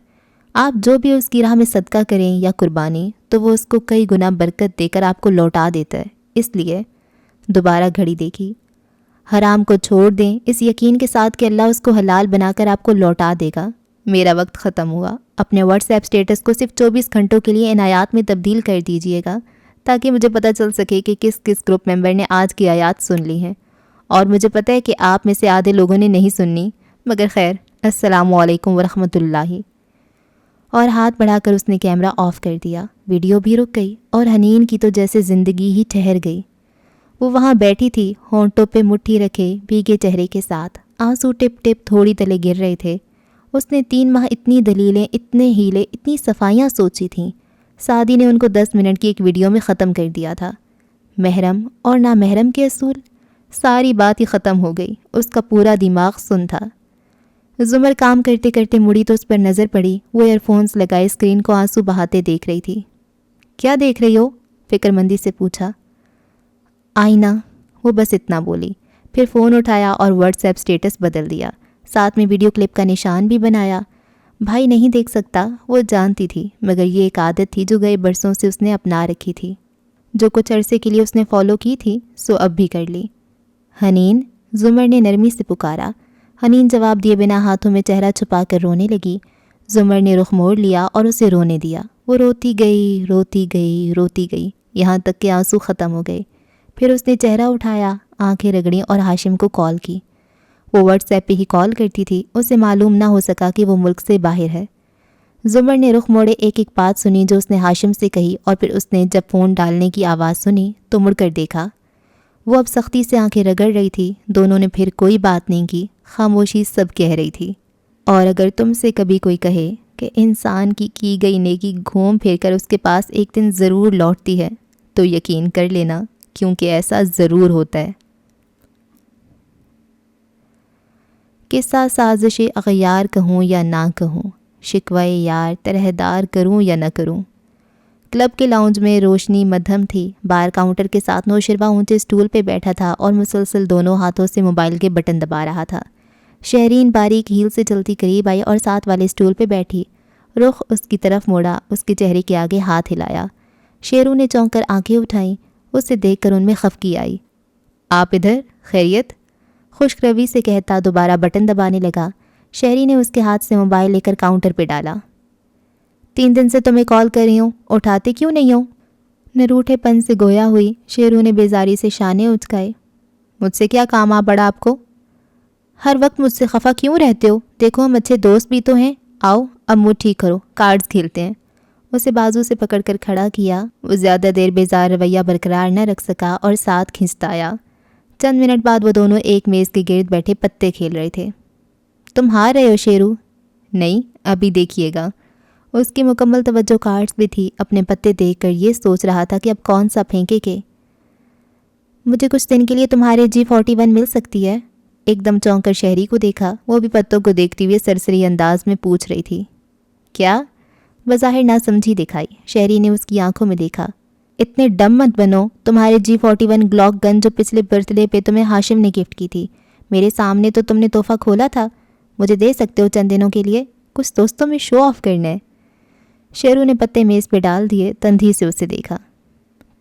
[SPEAKER 1] آپ جو بھی اس کی راہ میں صدقہ کریں یا قربانی تو وہ اس کو کئی گنا برکت دے کر آپ کو لوٹا دیتا ہے۔ اس لیے دوبارہ گھڑی دیکھی۔ حرام کو چھوڑ دیں اس یقین کے ساتھ کہ اللہ اس کو حلال بنا کر آپ کو لوٹا دے گا۔ میرا وقت ختم ہوا، اپنے واٹس ایپ سٹیٹس کو صرف 24 گھنٹوں کے لیے ان آیات میں تبدیل کر دیجئے گا تاکہ مجھے پتہ چل سکے کہ کس کس گروپ ممبر نے آج کی آیات سن لی ہیں، اور مجھے پتہ ہے کہ آپ میں سے آدھے لوگوں نے نہیں سننی، مگر خیر، السلام علیکم ورحمۃ اللہ۔ اور ہاتھ بڑھا کر اس نے کیمرہ آف کر دیا۔ ویڈیو بھی رک گئی اور حنین کی تو جیسے زندگی ہی ٹھہر گئی۔ وہ وہاں بیٹھی تھی، ہونٹوں پہ مٹھی رکھے بھیگے چہرے کے ساتھ، آنسو ٹپ ٹپ تھوڑی تلے گر رہے تھے۔ اس نے 3 ماہ اتنی دلیلیں، اتنے ہیلے، اتنی صفائیاں سوچی تھیں، سعدی نے ان کو 10 منٹ کی ایک ویڈیو میں ختم کر دیا تھا۔ محرم اور نامحرم کے اصول، ساری بات ہی ختم ہو گئی۔ اس کا پورا دماغ سن تھا۔ زمر کام کرتے کرتے مڑی تو اس پر نظر پڑی۔ وہ ایئر فونز لگائے اسکرین کو آنسو بہاتے دیکھ رہی تھی۔ کیا دیکھ رہی ہو؟ فکر مندی سے پوچھا۔ آئینہ، وہ بس اتنا بولی، پھر فون اٹھایا اور واٹس ایپ سٹیٹس بدل دیا، ساتھ میں ویڈیو کلپ کا نشان بھی بنایا۔ بھائی نہیں دیکھ سکتا، وہ جانتی تھی، مگر یہ ایک عادت تھی جو گئے برسوں سے اس نے اپنا رکھی تھی، جو کچھ عرصے کے لیے اس نے فالو کی تھی، سو اب بھی کر لی۔ حنین، زمر نے نرمی سے پکارا۔ حنین جواب دیے بنا ہاتھوں میں چہرہ چھپا کر رونے لگی۔ زمر نے رخ موڑ لیا اور اسے رونے دیا۔ وہ روتی گئی، روتی گئی، روتی گئی، یہاں تک کہ آنسو ختم ہو گئے۔ پھر اس نے چہرہ اٹھایا، آنکھیں رگڑیں اور ہاشم کو کال کی۔ وہ واٹس ایپ پہ ہی کال کرتی تھی، اسے معلوم نہ ہو سکا کہ وہ ملک سے باہر ہے۔ زمر نے رخ موڑے ایک ایک بات سنی جو اس نے ہاشم سے کہی، اور پھر اس نے جب فون ڈالنے کی آواز سنی تو مڑ کر دیکھا۔ وہ اب سختی سے آنکھیں رگڑ رہی تھی۔ دونوں نے پھر کوئی بات نہیں کی، خاموشی سب کہہ رہی تھی۔ اور اگر تم سے کبھی کوئی کہے کہ انسان کی گئی نیکی گھوم پھر کر اس کے پاس ایک دن ضرور لوٹتی ہے تو یقین کر لینا، کیونکہ ایسا ضرور ہوتا ہے۔ قصہ سازش اغیار کہوں یا نہ کہوں، شکوہ یار طرحدار کروں یا نہ کروں۔ کلب کے لاؤنج میں روشنی مدھم تھی۔ بار کاؤنٹر کے ساتھ نوشربا اونچے اسٹول پہ بیٹھا تھا اور مسلسل دونوں ہاتھوں سے موبائل کے بٹن دبا رہا تھا۔ شہرین باریک ہیل سے چلتی قریب آئی اور ساتھ والے اسٹول پہ بیٹھی۔ رخ اس کی طرف موڑا، اس کے چہرے کے آگے ہاتھ ہلایا۔ شیرو نے چونک کر آنکھیں اٹھائیں، اسے دیکھ کر ان میں خفگی آئی۔ آپ ادھر؟ خیریت؟ خشک روی سے کہتا دوبارہ بٹن دبانے لگا۔ شہری نے اس کے ہاتھ سے موبائل لے کر کاؤنٹر پہ ڈالا۔ 3 دن سے تمہیں کال کر رہی ہوں، اٹھاتے کیوں نہیں ہو؟ نروٹھے پن سے گویا ہوئی۔ شیرو نے بیزاری سے شانے اچکائے۔ مجھ سے کیا کام آ پڑا آپ کو؟ ہر وقت مجھ سے خفا کیوں رہتے ہو؟ دیکھو ہم اچھے دوست بھی تو ہیں، آؤ اب موڈ ٹھیک کرو، کارڈز کھیلتے ہیں۔ اسے بازو سے پکڑ کر کھڑا کیا۔ وہ زیادہ دیر بیزار رویہ برقرار نہ رکھ سکا اور ساتھ کھنچتا آیا۔ چند منٹ بعد وہ دونوں ایک میز کے گرد بیٹھے پتے کھیل رہے تھے۔ تم ہار رہے ہو شیرو؟ نہیں، ابھی دیکھیے گا۔ اس کی مکمل توجہ کارڈز بھی تھی۔ اپنے پتے دیکھ کر یہ سوچ رہا تھا کہ اب کون سا پھینکے کہ مجھے کچھ دن کے لیے تمہارے G41 مل سکتی ہے؟ ایک دم چونک کر شہری کو دیکھا۔ وہ بھی پتوں کو دیکھتی ہوئے سرسری انداز میں پوچھ رہی تھی۔ کیا؟ بظاہر نہ سمجھی دکھائی۔ شہری نے اس کی آنکھوں میں دیکھا۔ اتنے ڈم مت بنو، تمہارے G41 گلاک گن جو پچھلے برتھ ڈے پہ تمہیں ہاشم نے گفٹ کی تھی، میرے سامنے تو تم نے تحفہ کھولا تھا، مجھے دے سکتے ہو چند دنوں کے لیے؟ کچھ دوستوں میں شو آف کرنا ہے۔ شیرو نے پتے میز پہ ڈال دیے، تندھی سے اسے دیکھا۔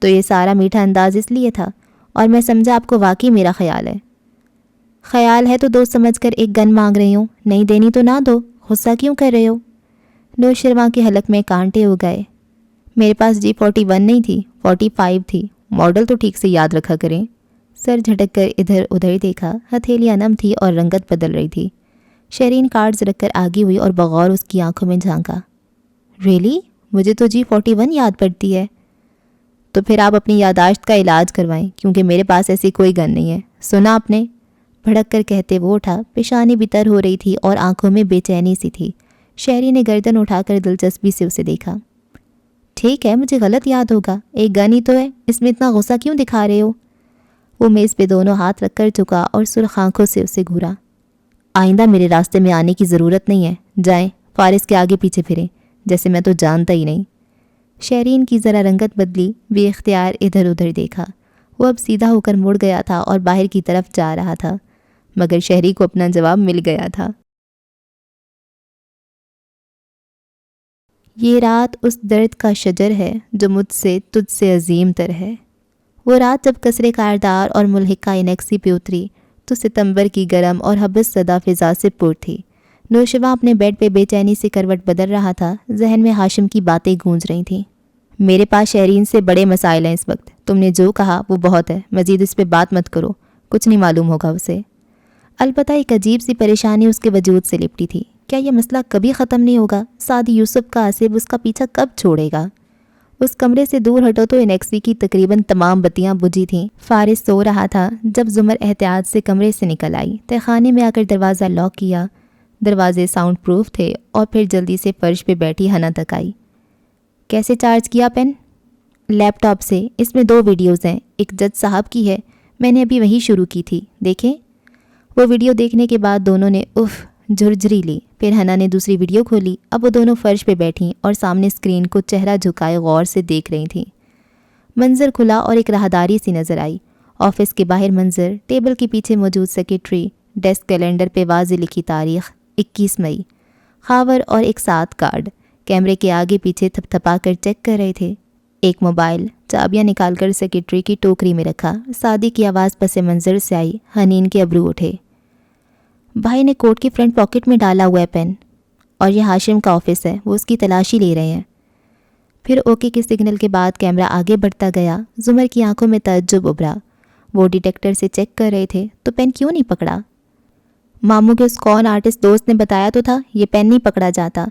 [SPEAKER 1] تو یہ سارا میٹھا انداز اس لیے تھا، اور میں سمجھا آپ کو واقعی میرا خیال ہے۔ خیال ہے تو دوست سمجھ کر ایک گن مانگ رہی ہوں، نہیں دینی تو نہ دو، غصہ کیوں کر رہے ہو؟ نوشرواں کے حلق میں کانٹے ہو گئے۔ میرے پاس G41 نہیں تھی، 45 تھی، ماڈل تو ٹھیک سے یاد رکھا کریں۔ سر جھٹک کر ادھر ادھر دیکھا، ہتھیلیاں نم تھی اور رنگت بدل رہی تھی۔ شیرین کارڈز رکھ کر آگے ہوئی اور بغور اس کی آنکھوں میں جھانکا۔ ریلی؟ مجھے تو G41 یاد پڑتی ہے۔ تو پھر آپ اپنی یادداشت کا علاج کروائیں، کیونکہ میرے پاس ایسی کوئی گن نہیں ہے، سنا آپ نے؟ بھڑک کر کہتے وہ اٹھا۔ پیشانی بھی تر ہو رہی تھی اور آنکھوں میں بے چینی سی تھی۔ شہری نے گردن اٹھا کر دلچسپی سے اسے دیکھا۔ ٹھیک ہے، مجھے غلط یاد ہوگا، ایک گن ہی تو ہے، اس میں اتنا غصہ کیوں دکھا رہے ہو؟ وہ میز پہ دونوں ہاتھ رکھ کر جھکا اور سرخ آنکھوں سے اسے گھورا۔ آئندہ میرے راستے میں آنے کی ضرورت نہیں ہے، جائیں، فارس کے آگے پیچھے پھریں، جیسے میں تو جانتا ہی نہیں۔ شہرین کی ذرا رنگت بدلی، بے اختیار ادھر ادھر دیکھا۔ وہ اب سیدھا ہو کر مڑ گیا تھا اور باہر کی طرف جا رہا تھا، مگر شہری کو اپنا جواب مل گیا تھا۔ یہ رات اس درد کا شجر ہے جو مجھ سے تجھ سے عظیم تر ہے۔ وہ رات جب کسرے کاردار اور ملحقہ انیکسی پہ اتری تو ستمبر کی گرم اور حبس زدہ فضا سے پر تھی۔ نوشیواں اپنے بیڈ پہ بے چینی سے کروٹ بدل رہا تھا، ذہن میں ہاشم کی باتیں گونج رہی تھیں۔ میرے پاس شہرین سے بڑے مسائل ہیں اس وقت، تم نے جو کہا وہ بہت ہے، مزید اس پہ بات مت کرو، کچھ نہیں معلوم ہوگا اسے۔ البتہ ایک عجیب سی پریشانی اس کے وجود سے لپٹی تھی، کیا یہ مسئلہ کبھی ختم نہیں ہوگا؟ سعدی یوسف کا آصف اس کا پیچھا کب چھوڑے گا؟ اس کمرے سے دور ہٹو تو انیکسی کی تقریباً تمام بتیاں بجھی تھیں۔ فارس سو رہا تھا جب زمر احتیاط سے کمرے سے نکل آئی، تہخانے میں آ کر دروازہ لاک کیا۔ دروازے ساؤنڈ پروف تھے اور پھر جلدی سے فرش پہ بیٹھی ہنا تک آئی۔ کیسے چارج کیا پین؟ لیپ ٹاپ سے، اس میں 2 ویڈیوز ہیں، ایک جج صاحب کی ہے، میں نے ابھی وہی شروع کی تھی، دیکھیں۔ وہ ویڈیو دیکھنے کے بعد دونوں نے اف جھرجھری لی، پھر ہنا نے دوسری ویڈیو کھولی۔ اب وہ دونوں فرش پہ بیٹھیں اور سامنے اسکرین کو چہرہ جھکائے غور سے دیکھ رہی تھیں۔ منظر کھلا اور ایک راہداری سی نظر آئی۔ آفس کے باہر منظر، ٹیبل کے پیچھے موجود سیکرٹری، ڈیسک کیلنڈر پہ واضح لکھی تاریخ 21 مئی، خاور اور ایک ساتھ کارڈ، کیمرے کے آگے پیچھے تھپ تھپا کر چیک کر رہے تھے۔ ایک موبائل، چابیاں نکال کر سیکرٹری کی ٹوکری میں رکھا۔ سعدی کی آواز پس منظر سے آئی، حنین کے ابرو اٹھے۔ بھائی نے کوٹ کی فرنٹ پاکٹ میں ڈالا ہوا ہے پین، اور یہ ہاشم کا آفس ہے، وہ اس کی تلاشی لے رہے ہیں۔ پھر اوکے کے سگنل کے بعد کیمرہ آگے بڑھتا گیا۔ زمر کی آنکھوں میں تعجب ابھرا، وہ ڈیٹیکٹر سے چیک کر رہے تھے تو پین کیوں نہیں پکڑا؟ ماموں کے اس کون آرٹسٹ دوست نے بتایا تو تھا یہ پین نہیں پکڑا جاتا۔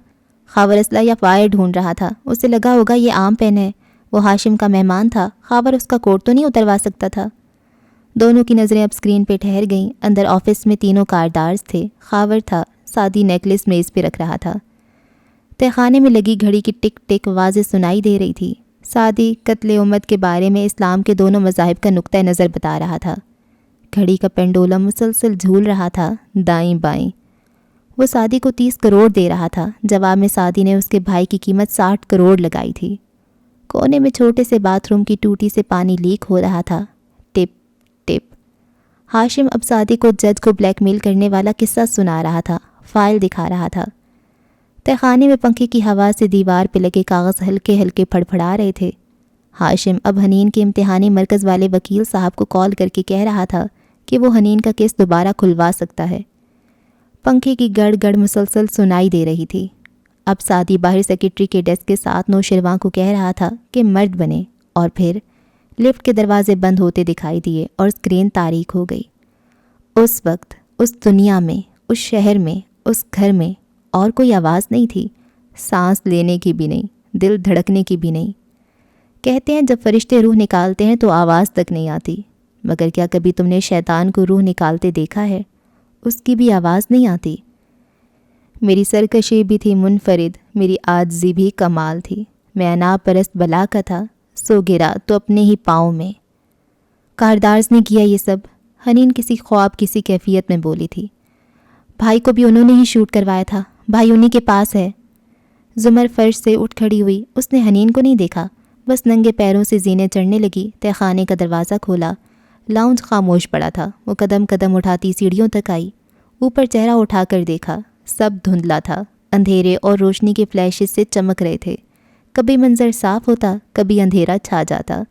[SPEAKER 1] خاور اسلحہ یا فائر ڈھونڈ رہا تھا، اسے لگا ہوگا یہ عام پین ہے، وہ ہاشم کا مہمان تھا، خاور اس کا کوٹ تو نہیں اتروا سکتا تھا۔ دونوں کی نظریں اب اسکرین پہ ٹھہر گئیں۔ اندر آفس میں تینوں کاردارز تھے، خاور تھا، سعدی نیکلس میز پہ رکھ رہا تھا۔ تہخانے میں لگی گھڑی کی ٹک ٹک واضح سنائی دے رہی تھی۔ سعدی قتل امت کے بارے میں اسلام کے دونوں مذاہب کا نقطہ نظر بتا رہا تھا۔ گھڑی کا پینڈولم مسلسل جھول رہا تھا، دائیں بائیں۔ وہ سعدی کو 30 کروڑ دے رہا تھا، جواب میں سعدی نے اس کے بھائی کی قیمت 60 کروڑ لگائی تھی۔ کونے میں چھوٹے سے باتھ روم کی ٹوٹی سے پانی لیک ہو رہا تھا، ٹپ ٹپ۔ ہاشم اب سعدی کو جج کو بلیک میل کرنے والا قصہ سنا رہا تھا، فائل دکھا رہا تھا۔ تہخانے میں پنکھے کی ہوا سے دیوار پہ لگے کاغذ ہلکے ہلکے پھڑپھڑا رہے تھے۔ ہاشم اب حنین کے امتحانی مرکز والے وکیل صاحب کو کال کر کے کہہ رہا تھا کہ وہ حنین کا کیس دوبارہ کھلوا سکتا ہے۔ پنکھے کی گڑ گڑ مسلسل سنائی دے رہی تھی۔ اب سعدی باہر سیکرٹری کے ڈیسک کے ساتھ نوشیروان کو کہہ رہا تھا کہ مرد بنے، اور پھر لفٹ کے دروازے بند ہوتے دکھائی دیے اور اسکرین تاریک ہو گئی۔ اس وقت اس دنیا میں، اس شہر میں، اس گھر میں اور کوئی آواز نہیں تھی، سانس لینے کی بھی نہیں، دل دھڑکنے کی بھی نہیں۔ کہتے ہیں جب فرشتے روح نکالتے ہیں تو آواز تک نہیں آتی، مگر کیا کبھی تم نے شیطان کو روح نکالتے دیکھا ہے؟ اس کی بھی آواز نہیں آتی۔ میری سرکشی بھی تھی منفرد، میری عاجزی بھی کمال تھی، میں انا پرست بلا کا تھا، سو گرا تو اپنے ہی پاؤں میں۔ کاردارز نے کیا یہ سب، حنین کسی خواب کسی کیفیت میں بولی تھی۔ بھائی کو بھی انہوں نے ہی شوٹ کروایا تھا، بھائی انہی کے پاس ہے۔ زمر فرش سے اٹھ کھڑی ہوئی، اس نے حنین کو نہیں دیکھا، بس ننگے پیروں سے زینے چڑھنے لگی۔ تہخانے کا دروازہ کھولا، لاؤنج خاموش پڑا تھا۔ وہ قدم قدم اٹھاتی سیڑھیوں تک آئی، اوپر چہرہ اٹھا کر دیکھا، سب دھندلا تھا، اندھیرے اور روشنی کے فلیشز سے چمک رہے تھے۔ کبھی منظر صاف ہوتا، کبھی اندھیرا چھا جاتا۔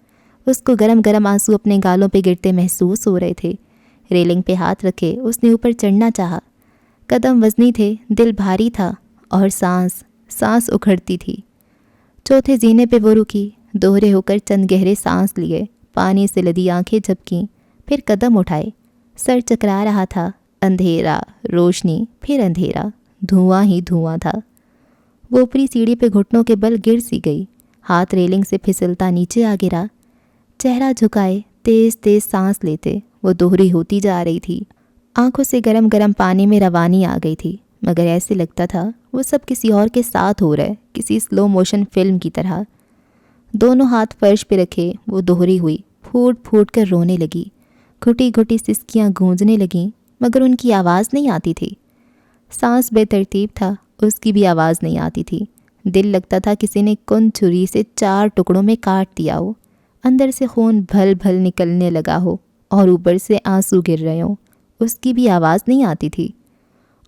[SPEAKER 1] اس کو گرم گرم آنسو اپنے گالوں پہ گرتے محسوس ہو رہے تھے۔ ریلنگ پہ ہاتھ رکھے اس نے اوپر چڑھنا چاہا، قدم وزنی تھے، دل بھاری تھا، اور سانس اکھڑتی تھی۔ چوتھے زینے پہ وہ رکی، دوہرے ہو کر چند گہرے سانس لیے، پانی سے لدی آنکھیں جھپکیں، پھر قدم اٹھائے۔ سر چکرا رہا تھا، اندھیرا، روشنی، پھر اندھیرا، دھواں ہی دھواں تھا۔ وہ اوپری سیڑھی پہ گھٹنوں کے بل گر سی گئی، ہاتھ ریلنگ سے پھسلتا نیچے آ گرا۔ چہرہ جھکائے، تیز تیز سانس لیتے، وہ دوہری ہوتی جا رہی تھی۔ آنکھوں سے گرم گرم پانی میں روانی آ گئی تھی، مگر ایسے لگتا تھا وہ سب کسی اور کے ساتھ ہو رہا ہے، کسی سلو موشن فلم کی طرح۔ دونوں ہاتھ فرش پہ رکھے وہ دوہری ہوئی، پھوٹ پھوٹ کر رونے لگی، گھٹی گھٹی سسکیاں گونجنے لگیں، مگر ان کی آواز نہیں آتی تھی۔ سانس بے ترتیب تھا، اس کی بھی آواز نہیں آتی تھی۔ دل لگتا تھا کسی نے کن چھری سے 4 ٹکڑوں میں کاٹ دیا ہو۔ اندر سے خون بھل بھل نکلنے لگا ہو اور اوپر سے آنسو گر رہے ہوں۔ اس کی بھی آواز نہیں آتی تھی۔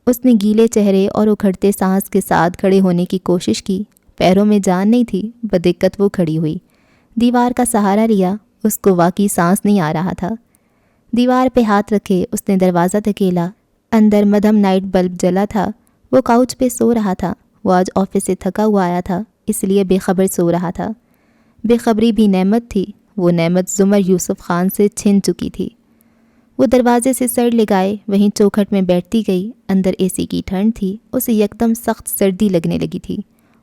[SPEAKER 1] اس نے گیلے چہرے اور اکھڑتے سانس کے ساتھ کھڑے ہونے کی کوشش کی۔ پیروں میں جان نہیں تھی، بدقت وہ کھڑی ہوئی۔ دیوار کا سہارا لیا، اس کو واقعی سانس نہیں آ رہا تھا۔ دیوار پہ ہاتھ رکھے اس نے دروازہ دھکیلا۔ اندر مدھم نائٹ بلب جلا تھا۔ وہ کاؤچ پہ سو رہا تھا۔ وہ آج آفس سے تھکا ہوا آیا تھا، اس لیے بے خبر سو رہا تھا۔ بے خبری بھی نعمت تھی، وہ نعمت زمر یوسف خان سے چھن چکی تھی۔ وہ دروازے سے سر لگائے وہیں چوکھٹ میں بیٹھتی گئی۔ اندر اے سی کی ٹھنڈ تھی، اسے یکدم سخت سردی لگنے لگی تھی۔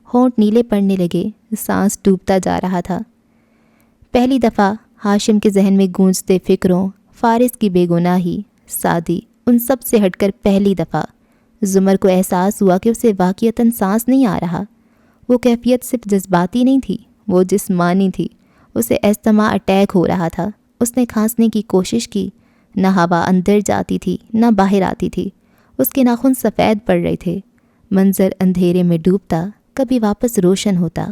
[SPEAKER 1] ہونٹ نیلے پڑنے لگے، سانس ڈوبتا جا رہا تھا۔ پہلی دفعہ ہاشم کے ذہن میں گونجتے فکروں، فارس کی بے گناہی، سادی، ان سب سے ہٹ کر پہلی دفعہ زمر کو احساس ہوا کہ اسے واقعتاً سانس نہیں آ رہا۔ وہ کیفیت صرف جذباتی نہیں تھی، وہ جسمانی تھی۔ اسے استھما اٹیک ہو رہا تھا۔ اس نے کھانسنے کی کوشش کی، نہ ہوا اندر جاتی تھی نہ باہر آتی تھی۔ اس کے ناخن سفید پڑ رہے تھے۔ منظر اندھیرے میں ڈوبتا، کبھی واپس روشن ہوتا۔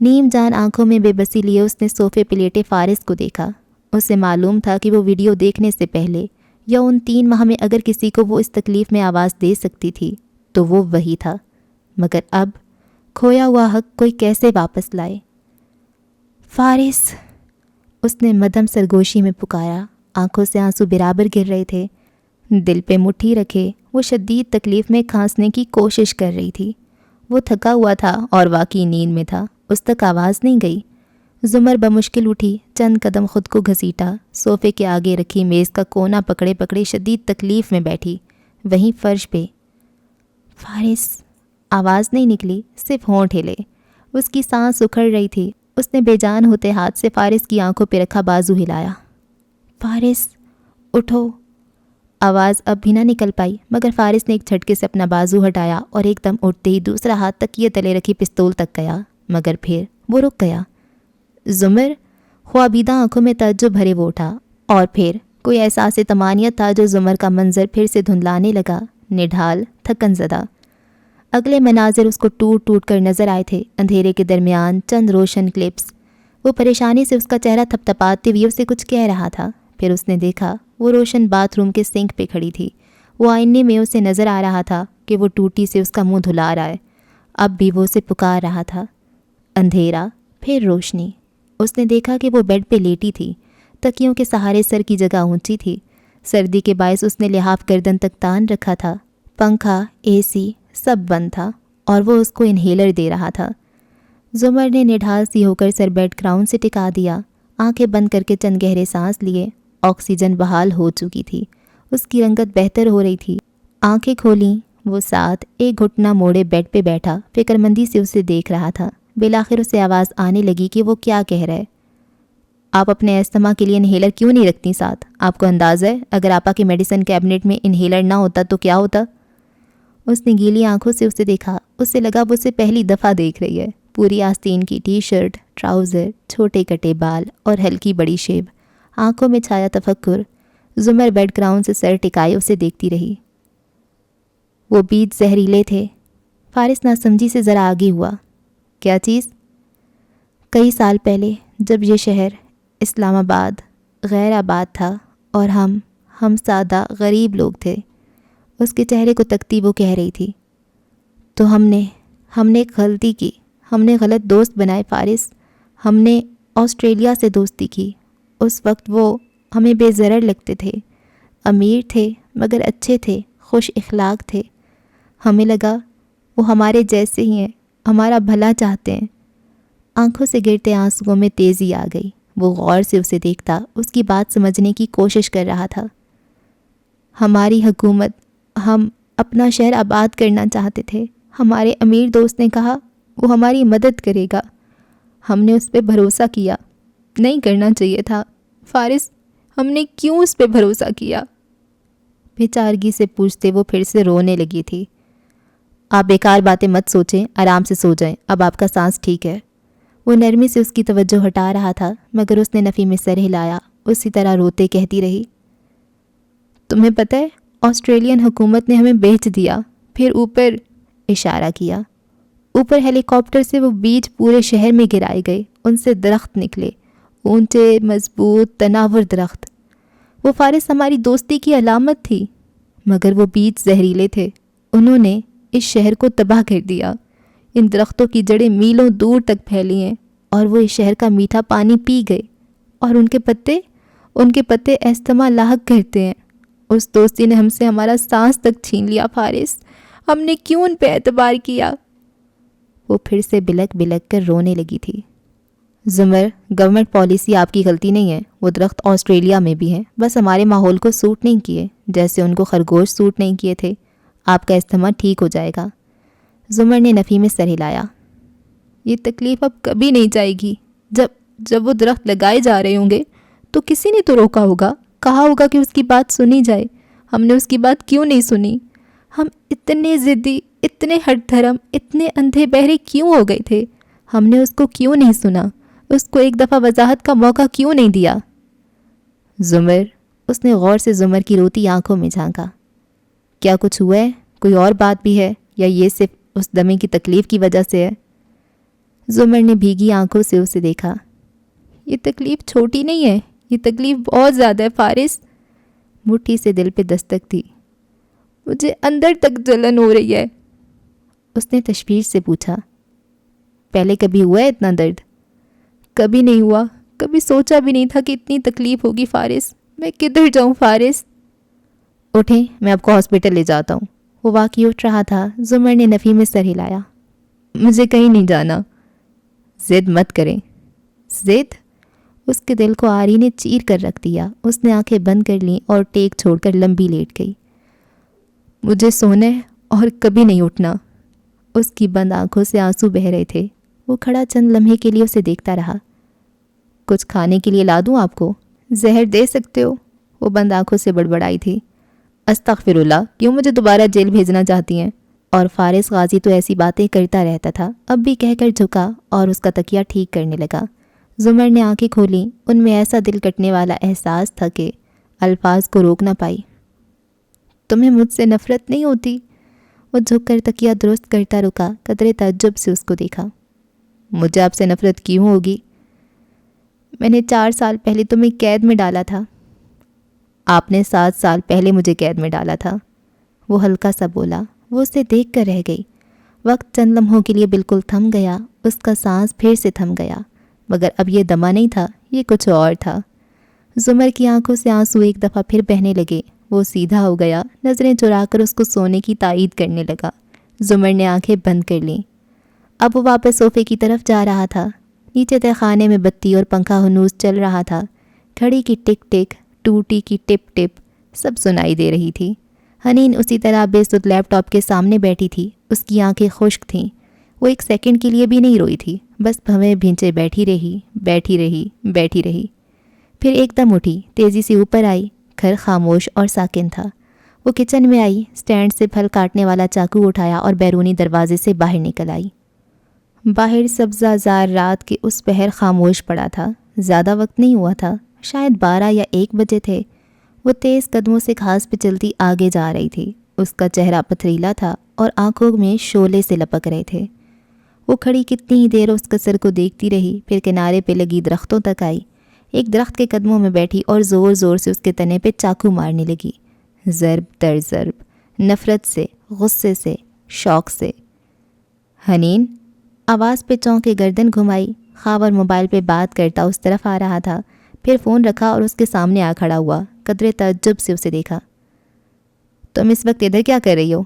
[SPEAKER 1] نیم جان آنکھوں میں بے بسی لیے اس نے صوفے پہ لیٹے فارس کو دیکھا۔ اسے معلوم تھا کہ وہ ویڈیو دیکھنے سے پہلے یا ان 3 ماہ میں اگر کسی کو وہ اس تکلیف میں آواز دے سکتی تھی تو وہ وہی تھا، مگر اب کھویا ہوا حق کوئی کیسے واپس لائے؟ فارس، اس نے مدھم سرگوشی میں پکارا۔ آنکھوں سے آنسو برابر گر رہے تھے۔ دل پہ مٹھی رکھے وہ شدید تکلیف میں کھانسنے کی کوشش کر رہی تھی۔ وہ تھکا ہوا تھا اور واقعی نیند میں تھا، اس تک آواز نہیں گئی۔ زمر بمشکل اٹھی، چند قدم خود کو گھسیٹا، صوفے کے آگے رکھی میز کا کونا پکڑے پکڑے شدید تکلیف میں بیٹھی، وہیں فرش پہ۔ فارس، آواز نہیں نکلی، صرف ہونٹ ہلے۔ اس کی سانس اکھڑ رہی تھی۔ اس نے بے جان ہوتے ہاتھ سے فارس کی آنکھوں پہ رکھا بازو ہلایا۔ فارس، اٹھو۔ آواز اب بھی نہ نکل پائی، مگر فارس نے ایک جھٹکے سے اپنا بازو ہٹایا اور ایک دم اٹھتے ہی دوسرا ہاتھ تکیے تلے رکھی پستول تک گیا، مگر پھر وہ رک گیا۔ زمر، خوابیدہ آنکھوں میں تعجب بھرے وہ اٹھا، اور پھر کوئی احساس طمانینت تھا جو زمر کا منظر پھر سے دھندلانے لگا، نڈھال، تھکن زدہ۔ اگلے مناظر اس کو ٹوٹ ٹوٹ کر نظر آئے تھے، اندھیرے کے درمیان چند روشن کلپس۔ وہ پریشانی سے اس کا چہرہ تھپتھپاتے ہوئے اسے کچھ کہہ رہا تھا۔ پھر اس نے دیکھا وہ روشن باتھ روم کے سنک پہ کھڑی تھی۔ وہ آئینے میں اسے نظر آ رہا تھا کہ وہ ٹوٹی سے اس کا منہ دھلا رہا ہے۔ اب بھی وہ اسے پکار رہا تھا۔ اندھیرا، پھر روشنی۔ اس نے دیکھا کہ وہ بیڈ پہ لیٹی تھی، تکیوں کے سہارے سر کی جگہ اونچی تھی۔ سردی کے باعث اس نے لحاف گردن تک تان رکھا تھا۔ پنکھا، اے سی، سب بند تھا اور وہ اس کو انہیلر دے رہا تھا۔ زمر نے نڈھال سی ہو کر سر بیڈ گراؤنڈ سے ٹکا دیا، آنکھیں بند کر کے چند گہرے سانس لیے۔ آکسیجن بحال ہو چکی تھی، اس کی رنگت بہتر ہو رہی تھی۔ آنکھیں کھولیں، وہ ساتھ ایک گھٹنا موڑے بیڈ پہ بیٹھا فکر مندی سے اسے دیکھ رہا تھا۔ بالآخر اسے آواز آنے لگی کہ وہ کیا کہہ رہا ہے۔ آپ اپنے استھما کے لیے انہیلر کیوں نہیں رکھتی ساتھ؟ آپ کو اندازہ ہے اگر آپا کے میڈیسن کیبنٹ میں انہیلر نہ ہوتا تو کیا ہوتا؟ اس نے گیلی آنکھوں سے اسے دیکھا۔ اسے لگا وہ اسے پہلی دفعہ دیکھ رہی ہے۔ پوری آستین کی ٹی شرٹ، ٹراؤزر، چھوٹے کٹے بال اور ہلکی بڑی شیب، آنکھوں میں چھایا تفکر۔ زمر بیڈ گراؤنڈ سے سر ٹکائے اسے دیکھتی رہی۔ وہ بیج زہریلے تھے۔ فارس ناسمجھی سے ذرا آگے ہوا۔ کیا چیز؟ کئی سال پہلے جب یہ شہر اسلام آباد غیر آباد تھا اور ہم سادہ غریب لوگ تھے، اس کے چہرے کو تکتی وہ کہہ رہی تھی، تو ہم نے ایک غلطی کی، ہم نے غلط دوست بنائے فارس۔ ہم نے آسٹریلیا سے دوستی کی۔ اس وقت وہ ہمیں بے ضرر لگتے تھے، امیر تھے مگر اچھے تھے، خوش اخلاق تھے۔ ہمیں لگا وہ ہمارے جیسے ہی ہیں، ہمارا بھلا چاہتے ہیں۔ آنکھوں سے گرتے آنسوؤں میں تیزی آ گئی۔ وہ غور سے اسے دیکھتا، اس کی بات سمجھنے کی کوشش کر رہا تھا۔ ہماری حکومت، ہم اپنا شہر آباد کرنا چاہتے تھے۔ ہمارے امیر دوست نے کہا وہ ہماری مدد کرے گا۔ ہم نے اس پہ بھروسہ کیا۔ نہیں کرنا چاہیے تھا فارس، ہم نے کیوں اس پہ بھروسہ کیا؟ بیچارگی سے پوچھتے وہ پھر سے رونے لگی تھی۔ آپ بیکار باتیں مت سوچیں، آرام سے سو جائیں، اب آپ کا سانس ٹھیک ہے۔ وہ نرمی سے اس کی توجہ ہٹا رہا تھا، مگر اس نے نفی میں سر ہلایا، اسی طرح روتے کہتی رہی، تمہیں پتہ ہے آسٹریلین حکومت نے ہمیں بیچ دیا۔ پھر اوپر اشارہ کیا، اوپر ہیلی کاپٹر سے وہ بیج پورے شہر میں گرائے گئے، ان سے درخت نکلے، اونچے مضبوط تناور درخت، وہ فارس ہماری دوستی کی علامت تھی، مگر وہ بیج زہریلے تھے، انہوں نے اس شہر کو تباہ کر دیا۔ ان درختوں کی جڑیں میلوں دور تک پھیلی ہیں اور وہ اس شہر کا میٹھا پانی پی گئے، اور ان کے پتے استما لاحق کرتے ہیں۔ اس دوستی نے ہم سے ہمارا سانس تک چھین لیا فارس، ہم نے کیوں ان پہ اعتبار کیا؟ وہ پھر سے بلک بلک کر رونے لگی تھی۔ زمر، گورنمنٹ پالیسی آپ کی غلطی نہیں ہے، وہ درخت آسٹریلیا میں بھی ہیں، بس ہمارے ماحول کو سوٹ نہیں کیے، جیسے ان کو خرگوش سوٹ نہیں کیے تھے۔ آپ کا استھما ٹھیک ہو جائے گا۔ زمر نے نفی میں سر ہلایا۔ یہ تکلیف اب کبھی نہیں جائے گی۔ جب وہ درخت لگائے جا رہے ہوں گے تو کسی نے تو روکا ہوگا، کہا ہوگا کہ اس کی بات سنی جائے۔ ہم نے اس کی بات کیوں نہیں سنی؟ ہم اتنے ضدی، اتنے ہٹ دھرم، اتنے اندھے بہرے کیوں ہو گئے تھے؟ ہم نے اس کو کیوں نہیں سنا؟ اس کو ایک دفعہ وضاحت کا موقع کیوں نہیں دیا؟ زمر، اس نے غور سے زمر کی روتی آنکھوں میں جھانکا۔ کیا کچھ ہوا ہے؟ کوئی اور بات بھی ہے یا یہ صرف اس دمے کی تکلیف کی وجہ سے ہے؟ زمر نے بھیگی آنکھوں سے اسے دیکھا۔ یہ تکلیف چھوٹی نہیں ہے، یہ تکلیف بہت زیادہ ہے فارس۔ مٹھی سے دل پہ دستک تھی۔ مجھے اندر تک جلن ہو رہی ہے۔ اس نے تشویش سے پوچھا، پہلے کبھی ہوا ہے اتنا درد؟ کبھی نہیں ہوا، کبھی سوچا بھی نہیں تھا کہ اتنی تکلیف ہوگی فارس۔ میں کدھر جاؤں فارس؟ اٹھیں، میں آپ کو ہاسپٹل لے جاتا ہوں۔ وہ واقعی اٹھ رہا تھا۔ زمر نے نفی میں سر ہلایا۔ مجھے کہیں نہیں جانا۔ ضد مت کریں۔ ضد؟ اس کے دل کو آری نے چیر کر رکھ دیا۔ اس نے آنکھیں بند کر لیں اور ٹیک چھوڑ کر لمبی لیٹ گئی۔ مجھے سونا ہے اور کبھی نہیں اٹھنا۔ اس کی بند آنکھوں سے آنسو بہہ رہے تھے۔ وہ کھڑا چند لمحے کے لیے اسے دیکھتا رہا۔ کچھ کھانے کے لیے لا دوں آپ کو؟ زہر دے سکتے ہو؟ وہ بند آنکھوں سے بڑبڑائی تھی۔ استغفر اللہ، کیوں مجھے دوبارہ جیل بھیجنا چاہتی ہیں؟ اور فارس غازی تو ایسی باتیں کرتا رہتا تھا، اب بھی کہہ کر جھکا اور اس کا تکیہ ٹھیک کرنے لگا۔ زمر نے آنکھیں کھولیں، ان میں ایسا دل کٹنے والا احساس تھا کہ الفاظ کو روک نہ پائی۔ تمہیں مجھ سے نفرت نہیں ہوتی؟ وہ جھک کر تکیہ درست کرتا رکا، قدرے تعجب سے اس کو دیکھا۔ مجھے آپ سے نفرت کیوں ہوگی؟ میں نے 4 سال پہلے تمہیں قید میں ڈالا تھا۔ آپ نے 7 سال پہلے مجھے قید میں ڈالا تھا۔ وہ ہلکا سا بولا۔ وہ اسے دیکھ کر رہ گئی۔ وقت چند لمحوں کے لیے بالکل تھم گیا، اس کا سانس پھر سے تھم گیا، مگر اب یہ دمہ نہیں تھا، یہ کچھ اور تھا۔ زمر کی آنکھوں سے آنسو ایک دفعہ پھر بہنے لگے۔ وہ سیدھا ہو گیا، نظریں چرا کر اس کو سونے کی تائید کرنے لگا۔ زمر نے آنکھیں بند کر لیں۔ اب وہ واپس صوفے کی طرف جا رہا تھا۔ نیچے تہ خانے میں بتی اور پنکھا ہنوز چل رہا تھا۔ گھڑی کی ٹک ٹک، ٹوٹی کی ٹپ ٹپ سب سنائی دے رہی تھی۔ حنین اسی طرح بے سود لیپ ٹاپ کے سامنے بیٹھی تھی۔ اس کی آنکھیں خشک تھیں۔ وہ ایک سیکنڈ کے لیے بھی نہیں روئی تھی، بس بھویں بھینچے بیٹھی رہی۔ پھر ایک دم اٹھی، تیزی سے اوپر آئی۔ گھر خاموش اور ساکن تھا۔ وہ کچن میں آئی، سٹینڈ سے پھل کاٹنے والا چاقو اٹھایا اور بیرونی دروازے سے باہر نکل آئی۔ باہر سبزہ زار رات کے اس پہر خاموش پڑا تھا۔ زیادہ وقت نہیں ہوا تھا، شاید 12 یا 1 بجے تھے۔ وہ تیز قدموں سے گھاس پہ چلتی آگے جا رہی تھی۔ اس کا چہرہ پتھریلا تھا اور آنکھوں میں شعلے سے لپک رہے تھے۔ وہ کھڑی کتنی ہی دیر اس قصر کو دیکھتی رہی، پھر کنارے پہ لگی درختوں تک آئی۔ ایک درخت کے قدموں میں بیٹھی اور زور زور سے اس کے تنے پہ چاقو مارنے لگی، ضرب در ضرب، نفرت سے، غصے سے، شوق سے۔ حنین، آواز پہ چونک کے گردن گھمائی۔ خاور موبائل پہ بات کرتا اس طرف آ رہا تھا، پھر فون رکھا اور اس کے سامنے آ کھڑا ہوا۔ قدرے تعجب سے اسے دیکھا۔ تم اس وقت ادھر کیا کر رہی ہو؟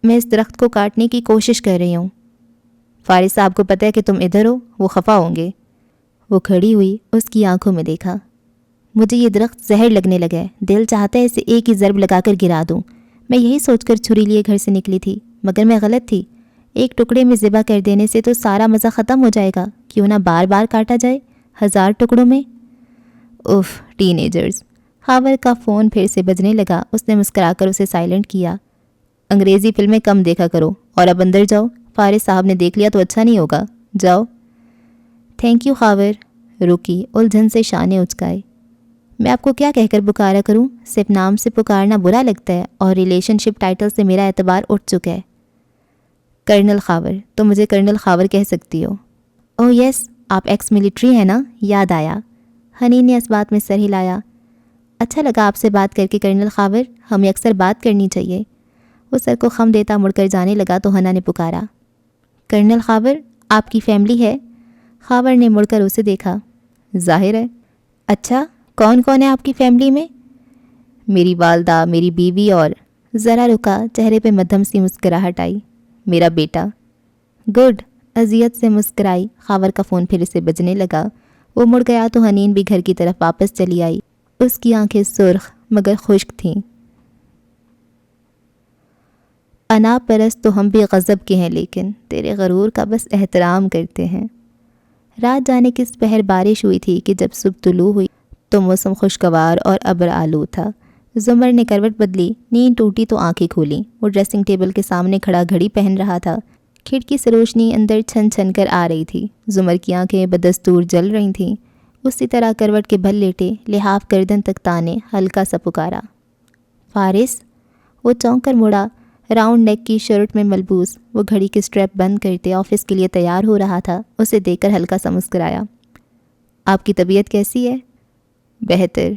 [SPEAKER 1] میں اس درخت کو کاٹنے کی کوشش کر رہی ہوں۔ فارس صاحب کو پتہ ہے کہ تم ادھر ہو، وہ خفا ہوں گے۔ وہ کھڑی ہوئی، اس کی آنکھوں میں دیکھا۔ مجھے یہ درخت زہر لگنے لگا ہے، دل چاہتا ہے اسے ایک ہی ضرب لگا کر گرا دوں۔ میں یہی سوچ کر چھری لیے گھر سے نکلی تھی، مگر میں غلط تھی۔ ایک ٹکڑے میں ذبح کر دینے سے تو سارا مزہ ختم ہو جائے گا، کیوں نہ بار بار کاٹا جائے، 1000 ٹکڑوں میں۔ If, ten agers. خاور کا فون پھر سے بجنے لگا۔ اس نے مسکرا کر اسے سائلنٹ کیا۔ انگریزی فلمیں کم دیکھا کرو، اور اب اندر جاؤ، فارس صاحب نے دیکھ لیا تو اچھا نہیں ہوگا، جاؤ۔ Thank you Khawar. رکی، الجھن سے شانے اچکائے۔ میں آپ کو کیا کہہ کر پکارا کروں؟ صرف نام سے پکارنا برا لگتا ہے، اور ریلیشن شپ ٹائٹل سے میرا اعتبار اٹھ چکا ہے۔ کرنل خاور، تم مجھے کرنل خاور کہہ سکتی ہو۔ اوہ یس، آپ ایکس ملٹری ہیں نا؟ یاد آیا۔ حنین نے اس بات میں سر ہلایا۔ اچھا لگا آپ سے بات کر کے کرنل خاور، ہمیں اکثر بات کرنی چاہیے۔ وہ سر کو خم دیتا مڑ کر جانے لگا تو حنا نے پکارا، کرنل خاور آپ کی فیملی ہے؟ خاور نے مڑ کر اسے دیکھا۔ ظاہر ہے۔ اچھا، کون کون ہے آپ کی فیملی میں؟ میری والدہ، میری بیوی اور… ذرا رکا، چہرے پہ مدھم سی مسکراہٹ آئی۔ میرا بیٹا۔ گڈ۔ اذیت سے مسکرائی۔ خاور کا فون پھر سے بجنے لگا۔ وہ مڑ گیا تو حنین بھی گھر کی طرف واپس چلی آئی۔ اس کی آنکھیں سرخ مگر خشک تھیں۔ انا پرست تو ہم بھی غضب کے ہیں، لیکن تیرے غرور کا بس احترام کرتے ہیں۔ رات جانے کس پہر بارش ہوئی تھی کہ جب صبح طلوع ہوئی تو موسم خوشگوار اور ابر آلود تھا۔ زمر نے کروٹ بدلی، نیند ٹوٹی تو آنکھیں کھولیں۔ وہ ڈریسنگ ٹیبل کے سامنے کھڑا گھڑی پہن رہا تھا۔ کھڑکی سے روشنی اندر چھن چھن کر آ رہی تھی۔ زمر کی آنکھیں بدستور جل رہی تھیں۔ اسی طرح کروٹ کے بھل لیٹے، لحاف گردن تک تانے، ہلکا سا پکارا، فارس۔ وہ چونک کر مڑا۔ راؤنڈ نیک کی شرٹ میں ملبوس وہ گھڑی کی سٹریپ بند کرتے آفس کے لیے تیار ہو رہا تھا۔ اسے دیکھ کر ہلکا سا مسکرایا۔ آپ کی طبیعت کیسی ہے؟ بہتر۔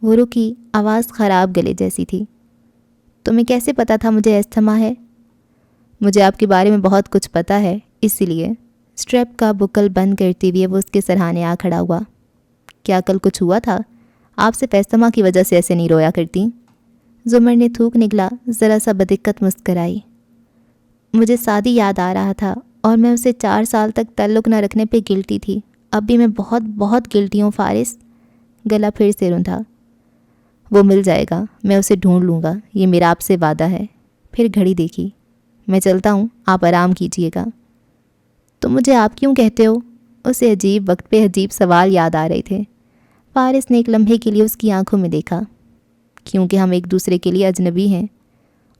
[SPEAKER 1] وہ رکی، آواز خراب گلے جیسی تھی۔ تمہیں کیسے پتا تھا مجھے استھما ہے؟ مجھے آپ کے بارے میں بہت کچھ پتا ہے، اسی لیے۔ سٹریپ کا بکل بند کرتے ہوئے وہ اس کے سرہانے آ کھڑا ہوا۔ کیا کل کچھ ہوا تھا؟ آپ سے استھما کی وجہ سے ایسے نہیں رویا کرتی؟ زمر نے تھوک نگلا، ذرا سا بدقت مسکرائی۔ مجھے سعدی یاد آ رہا تھا اور میں اسے 4 سال تک تعلق نہ رکھنے پہ گلٹی تھی۔ اب بھی میں بہت بہت گلٹی ہوں فارس۔ گلا پھر سے روندا۔ وہ مل جائے گا، میں اسے ڈھونڈ لوں گا، یہ میرا آپ سے وعدہ ہے۔ پھر گھڑی دیکھی۔ میں چلتا ہوں، آپ آرام کیجیے گا۔ تم مجھے آپ کیوں کہتے ہو؟ اسے عجیب وقت پہ عجیب سوال یاد آ رہے تھے۔ فارس نے ایک لمحے کے لیے اس کی آنکھوں میں دیکھا۔ کیونکہ ہم ایک دوسرے کے لیے اجنبی ہیں۔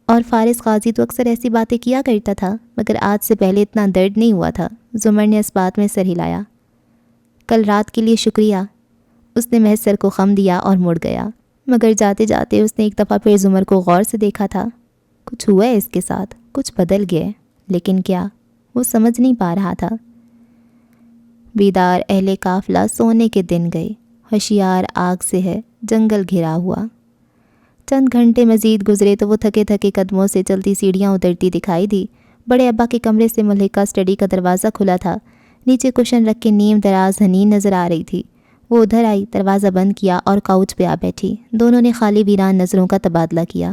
[SPEAKER 1] اور فارس غازی تو اکثر ایسی باتیں کیا کرتا تھا، مگر آج سے پہلے اتنا درد نہیں ہوا تھا۔ زمر نے اس بات میں سر ہلایا۔ کل رات کے لیے شکریہ۔ اس نے محض سر کو خم دیا اور مڑ گیا، مگر جاتے جاتے اس نے ایک دفعہ پھر زمر کو غور سے دیکھا تھا۔ کچھ ہوا ہے اس کے ساتھ، کچھ بدل گیا ہے، لیکن کیا؟ وہ سمجھ نہیں پا رہا تھا۔ بیدار اہل قافلہ سونے کے دن گئے، ہوشیار آگ سے ہے جنگل گھرا ہوا۔ چند گھنٹے مزید گزرے تو وہ تھکے تھکے قدموں سے چلتی سیڑھیاں اترتی دکھائی دی۔ بڑے ابا کے کمرے سے ملحقہ اسٹڈی کا دروازہ کھلا تھا۔ نیچے کشن رکھ کے نیم دراز حنین نظر آ رہی تھی۔ وہ ادھر آئی، دروازہ بند کیا اور کاؤچ پہ آ بیٹھی۔ دونوں نے خالی ویران نظروں کا تبادلہ کیا۔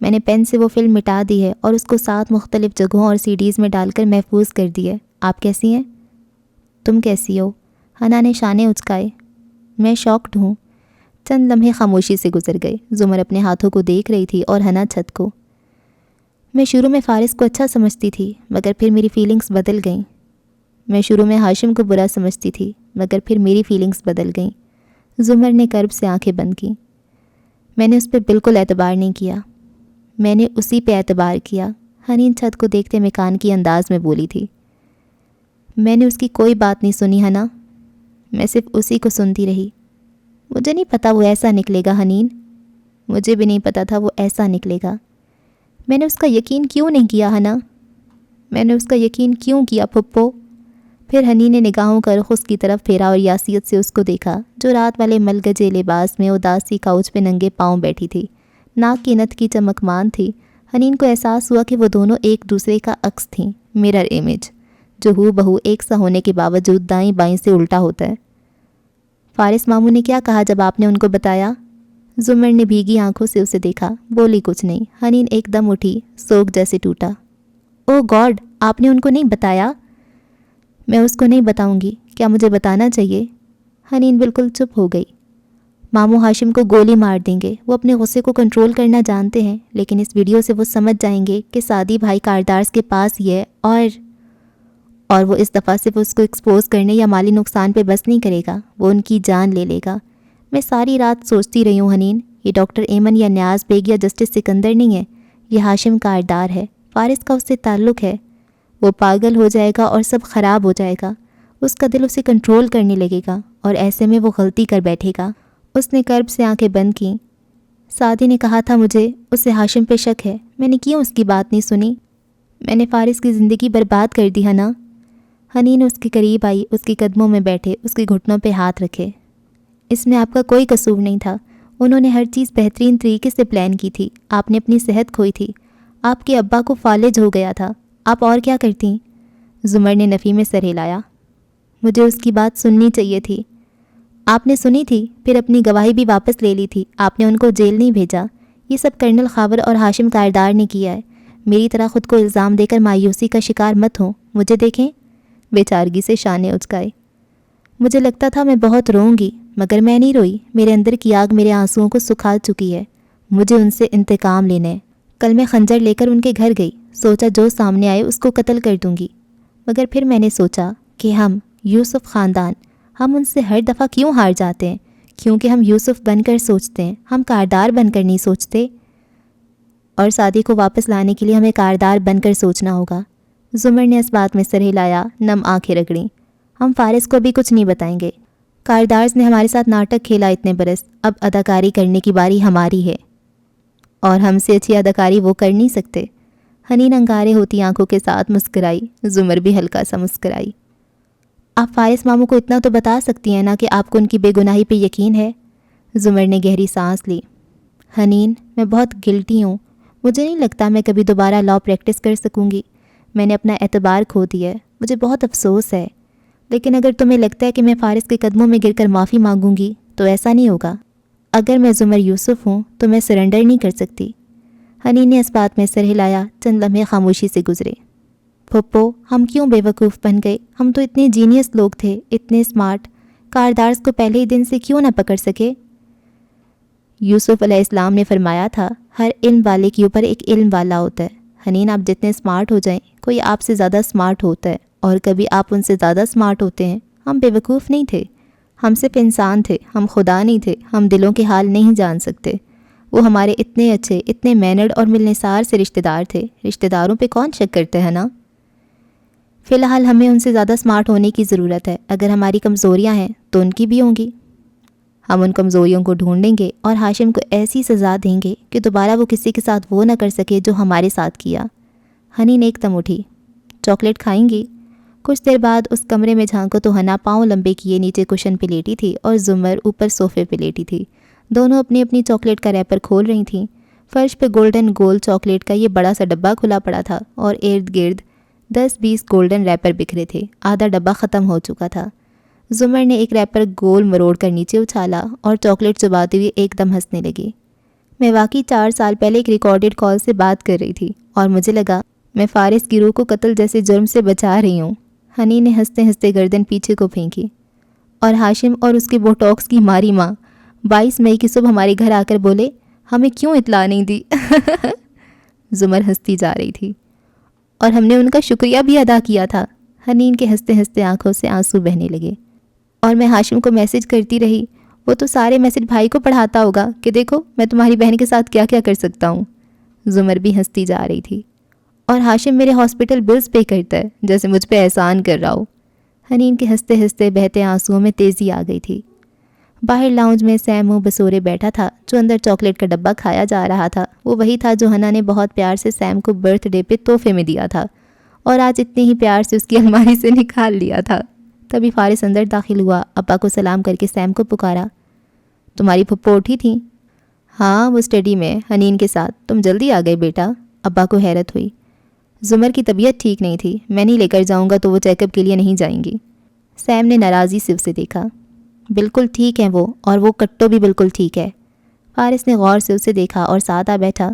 [SPEAKER 1] میں نے پین سے وہ فلم مٹا دی ہے اور اس کو 7 مختلف جگہوں اور CDs میں ڈال کر محفوظ کر دی ہے۔ آپ کیسی ہیں؟ تم کیسی ہو؟ حنا نے شانے اچکائے۔ میں شاکڈ ہوں۔ چند لمحے خاموشی سے گزر گئے۔ زمر اپنے ہاتھوں کو دیکھ رہی تھی اور حنا چھت کو۔ میں شروع میں فارس کو اچھا سمجھتی تھی، مگر پھر میری فیلنگز بدل گئیں۔ میں شروع میں ہاشم کو برا سمجھتی تھی، مگر پھر میری فیلنگز بدل گئیں۔ زمر نے کرب سے آنکھیں بند کیں۔ میں نے اس پہ بالکل اعتبار نہیں کیا، میں نے اسی پہ اعتبار کیا۔ حنین چھت کو دیکھتے مکان کی انداز میں بولی تھی۔ میں نے اس کی کوئی بات نہیں سنی حنا، میں صرف اسی کو سنتی رہی۔ مجھے نہیں پتا وہ ایسا نکلے گا حنین، مجھے بھی نہیں پتا تھا وہ ایسا نکلے گا۔ میں نے اس کا یقین کیوں نہیں کیا حنا، میں نے اس کا یقین کیوں کیا پھپھو؟ پھر حنین نے نگاہوں کا رخ اس کی طرف پھیرا اور یاسیت سے اس کو دیکھا، جو رات والے ملگجے لباس میں اداسی کاؤچ پہ ننگے پاؤں بیٹھی تھی۔ ناک کی نت کی چمکمان تھی۔ حنین کو احساس ہوا کہ وہ دونوں ایک دوسرے کا عکس تھیں، مرر امیج، جو ہو بہو ایک سا ہونے کے باوجود دائیں بائیں سے الٹا ہوتا ہے۔ فارس ماموں نے کیا کہا جب آپ نے ان کو بتایا؟ زمر نے بھیگی آنکھوں سے اسے دیکھا، بولی کچھ نہیں۔ حنین ایک دم اٹھی، سوگ جیسے ٹوٹا۔ او گاڈ، آپ نے ان کو نہیں بتایا؟ میں اس کو نہیں بتاؤں گی، کیا مجھے بتانا چاہیے؟ حنین بالکل چپ ہو گئی۔ ماموں ہاشم کو گولی مار دیں گے، وہ اپنے غصے کو کنٹرول کرنا جانتے ہیں، لیکن اس ویڈیو سے وہ سمجھ جائیں گے کہ سعدی بھائی کاردارز کے پاس ہی ہے، اور وہ اس دفعہ صرف اس کو ایکسپوز کرنے یا مالی نقصان پہ بس نہیں کرے گا، وہ ان کی جان لے لے گا۔ میں ساری رات سوچتی رہی ہوں حنین، یہ ڈاکٹر ایمن یا نیاز بیگ یا جسٹس سکندر نہیں ہے، یہ ہاشم کاردار ہے۔ فارس کا اس سے تعلق ہے، وہ پاگل ہو جائے گا اور سب خراب ہو جائے گا، اس کا دل اسے کنٹرول کرنے لگے گا، اور ایسے میں وہ غلطی کر بیٹھے گا۔ اس نے کرب سے آنکھیں بند کیں۔ سعدی نے کہا تھا مجھے اسے ہاشم پہ شک ہے، میں نے کیوں اس کی بات نہیں سنی؟ میں نے فارس کی زندگی برباد کر دی ہے نا۔ حنین اس کے قریب آئی، اس کے قدموں میں بیٹھے، اس کے گھٹنوں پہ ہاتھ رکھے۔ اس میں آپ کا کوئی قصور نہیں تھا، انہوں نے ہر چیز بہترین طریقے سے پلان کی تھی۔ آپ نے اپنی صحت کھوئی تھی، آپ کے ابا کو فالج ہو گیا تھا، آپ اور کیا کرتیں؟ زمر نے نفی میں سر ہلایا۔ مجھے اس کی بات سننی چاہیے تھی۔ آپ نے سنی تھی، پھر اپنی گواہی بھی واپس لے لی تھی، آپ نے ان کو جیل نہیں بھیجا۔ یہ سب کرنل خاور اور ہاشم کاردار نے کیا ہے۔ میری طرح خود کو الزام دے کر مایوسی کا شکار مت ہوں۔ مجھے دیکھیں، بے چارگی سے شانے اچکائے۔ مجھے لگتا تھا میں بہت روؤں گی، مگر میں نہیں روئی۔ میرے اندر کی آگ میرے آنسوؤں کو سکھا چکی ہے۔ مجھے ان سے انتقام لینا ہے۔ کل میں خنجر لے کر ان کے گھر گئی، سوچا جو سامنے آئے اس کو قتل کر دوں گی، مگر پھر میں نے سوچا کہ ہم یوسف خاندان، ہم ان سے ہر دفعہ کیوں ہار جاتے ہیں؟ کیونکہ ہم یوسف بن کر سوچتے ہیں، ہم کاردار بن کر نہیں سوچتے، اور سادی کو واپس لانے کے لیے ہمیں کاردار بن کر سوچنا ہوگا۔ زمر نے اس بات میں سر ہلایا، نم آنکھیں رگڑیں۔ ہم فارس کو بھی کچھ نہیں بتائیں گے۔ کاردارز نے ہمارے ساتھ ناٹک کھیلا اتنے برس، اب اداکاری کرنے کی باری ہماری ہے، اور ہم سے اچھی اداکاری وہ کر نہیں سکتے۔ حنین انگارے ہوتی آنکھوں کے ساتھ مسکرائی، زمر بھی ہلکا سا مسکرائی۔ آپ فارس ماموں کو اتنا تو بتا سکتی ہیں نا کہ آپ کو ان کی بے گناہی پہ یقین ہے؟ زمر نے گہری سانس لی۔ حنین، میں بہت گلٹی ہوں، مجھے نہیں لگتا میں کبھی دوبارہ لاء پریکٹس کر سکوں گی۔ میں نے اپنا اعتبار کھو دیا ہے، مجھے بہت افسوس ہے، لیکن اگر تمہیں لگتا ہے کہ میں فارس کے قدموں میں گر کر معافی مانگوں گی تو ایسا نہیں ہوگا۔ اگر میں زمر یوسف ہوں تو میں سرنڈر نہیں کر سکتی۔ حنین نے اس بات میں سر ہلایا، چند لمحے خاموشی سے گزرے۔ پھپھو، ہم کیوں بے وقوف بن گئے؟ ہم تو اتنے جینیس لوگ تھے، اتنے اسمارٹ، کاردارز کو پہلے ہی دن سے کیوں نہ پکڑ سکے؟ یوسف علیہ السلام نے فرمایا تھا، ہر علم والے کے اوپر ایک علم والا ہوتا ہے۔ حنین، آپ جتنے اسمارٹ ہو جائیں، کوئی آپ سے زیادہ اسمارٹ ہوتا ہے، اور کبھی آپ ان سے زیادہ اسمارٹ ہوتے ہیں۔ ہم بے وقوف نہیں تھے، ہم صرف انسان تھے، ہم خدا نہیں تھے، ہم دلوں کے حال نہیں جان سکتے۔ وہ ہمارے اتنے اچھے، اتنے مینرڈ اور ملنسار سے رشتہ دار تھے۔ رشتہ داروں پہ کون شک کرتے ہیں نا؟ فی الحال ہمیں ان سے زیادہ اسمارٹ ہونے کی ضرورت ہے۔ اگر ہماری کمزوریاں ہیں تو ان کی بھی ہوں گی۔ ہم ان کمزوریوں کو ڈھونڈیں گے اور ہاشم کو ایسی سزا دیں گے کہ دوبارہ وہ کسی کے ساتھ وہ نہ کر سکے جو ہمارے ساتھ کیا۔ حنین ایک دم اٹھی۔ چاکلیٹ کھائیں گی؟ کچھ دیر بعد اس کمرے میں جھانکو تو ہنا پاؤں لمبے کیے نیچے کشن پہ لیٹی تھی اور زمر اوپر صوفے پہ لیٹی تھی۔ دونوں اپنی اپنی چاکلیٹ کا ریپر کھول رہی تھیں۔ فرش پہ گولڈن گول چاکلیٹ کا یہ بڑا سا ڈبہ کھلا پڑا تھا اور ارد گرد 10-20 گولڈن ریپر بکھرے تھے۔ آدھا ڈبہ ختم ہو چکا تھا۔ زمر نے ایک ریپر گول مروڑ کر نیچے اچھالا اور چاکلیٹ چباتے ہوئے ایک دم ہنسنے لگی۔ میں واقعی 4 سال پہلے ایک ریکارڈڈ کال سے بات کر رہی تھی اور مجھے لگا میں فارس کی روح کو قتل جیسے جرم سے بچا رہی ہوں۔ حنین نے ہنستے ہنستے گردن پیچھے کو پھینکی۔ اور ہاشم اور اس کے بوٹاکس کی ماری ماں 22 مئی کی صبح ہمارے گھر آ کر بولے، ہمیں کیوں اطلاع نہیں دی؟ زمر ہنستی جا رہی تھی۔ اور ہم نے ان کا شکریہ بھی ادا کیا تھا۔ حنین کے ہنستے ہنستے آنکھوں سے آنسو بہنے لگے۔ اور میں ہاشم کو میسج کرتی رہی، وہ تو سارے میسج بھائی کو پڑھاتا ہوگا کہ دیکھو میں تمہاری بہن کے ساتھ کیا کیا کر سکتا ہوں۔ زمر بھی ہنستی جا رہی تھی۔ اور ہاشم میرے ہاسپٹل بلز پے کرتا ہے جیسے مجھ پہ احسان کر رہا ہو۔ حنین کے ہنستے ہنستے بہتے آنسوؤں میں تیزی آ گئی تھی۔ باہر لاؤنج میں سیم منہ بسورے بیٹھا تھا، جو اندر چاکلیٹ کا ڈبہ کھایا جا رہا تھا۔ وہ وہی تھا جو ہنا نے بہت پیار سے سیم کو برتھ ڈے پہ تحفے میں دیا تھا اور آج اتنے ہی پیار سے اس کی الماری سے نکال لیا تھا۔ تبھی فارس اندر داخل ہوا، ابا کو سلام کر کے سیم کو پکارا، تمہاری پھپھو اٹھی تھی؟ ہاں، وہ اسٹڈی میں حنین کے ساتھ۔ تم جلدی آ گئے بیٹا؟ ابا کو حیرت ہوئی۔ زمر کی طبیعت ٹھیک نہیں تھی، میں نہیں لے کر جاؤں گا تو وہ چیک اپ کے لیے نہیں جائیں گی۔ سیم نے ناراضی سے اسے دیکھا۔ بالکل ٹھیک ہے وہ، اور وہ کٹو بھی بالکل ٹھیک ہے۔ فارس نے غور سے اسے دیکھا اور ساتھ آ بیٹھا۔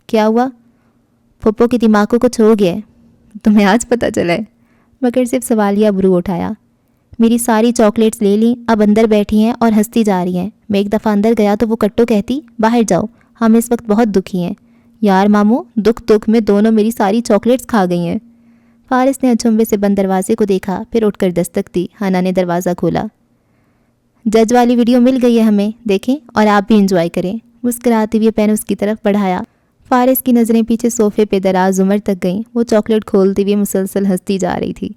[SPEAKER 1] کیا ہوا؟ پھپھو کے دماغ کو کچھ ہو گیا ہے۔ تمہیں آج پتہ چلا ہے؟ مگر صرف سوالیہ برو اٹھایا۔ میری ساری چاکلیٹس لے لیں، اب اندر بیٹھی ہیں اور ہنستی جا رہی ہیں۔ میں ایک دفعہ اندر گیا تو وہ کٹو کہتی، باہر جاؤ، ہم اس وقت بہت دکھی ہیں۔ یار ماموں، دکھ میں دونوں میری ساری چاکلیٹس کھا گئی ہیں۔ فارس نے اچھمبے سے بند دروازے کو دیکھا، پھر اٹھ کر دستک دی۔ ہنا نے دروازہ کھولا۔ جج والی ویڈیو مل گئی ہے ہمیں، دیکھیں اور آپ بھی انجوائے کریں۔ مسکراتے ہوئے پین اس کی طرف بڑھایا۔ فارس کی نظریں پیچھے صوفے پہ دراز زمر تک گئیں۔ وہ چاکلیٹ کھولتے ہوئے مسلسل ہنستی جا رہی تھی۔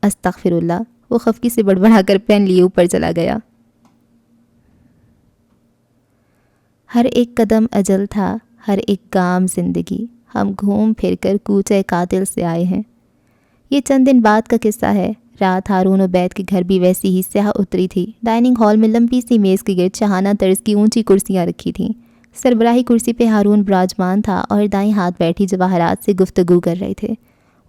[SPEAKER 1] استغفر اللہ، وہ خفگی سے بڑبڑا کر پین لیے اوپر چلا گیا۔ ہر ایک قدم اجل تھا، ہر ایک گام زندگی۔ ہم گھوم پھر کر کوچے قاتل سے آئے ہیں۔ یہ چند دن بعد کا قصہ ہے۔ رات ہارون عبید کے گھر بھی ویسی ہی سیاہ اتری تھی۔ ڈائننگ ہال میں لمبی سی میز کے گرد شاہانہ طرز کی اونچی کرسیاں رکھی تھیں۔ سربراہی کرسی پہ ہارون براجمان تھا اور دائیں ہاتھ بیٹھی جواہرات سے گفتگو کر رہے تھے۔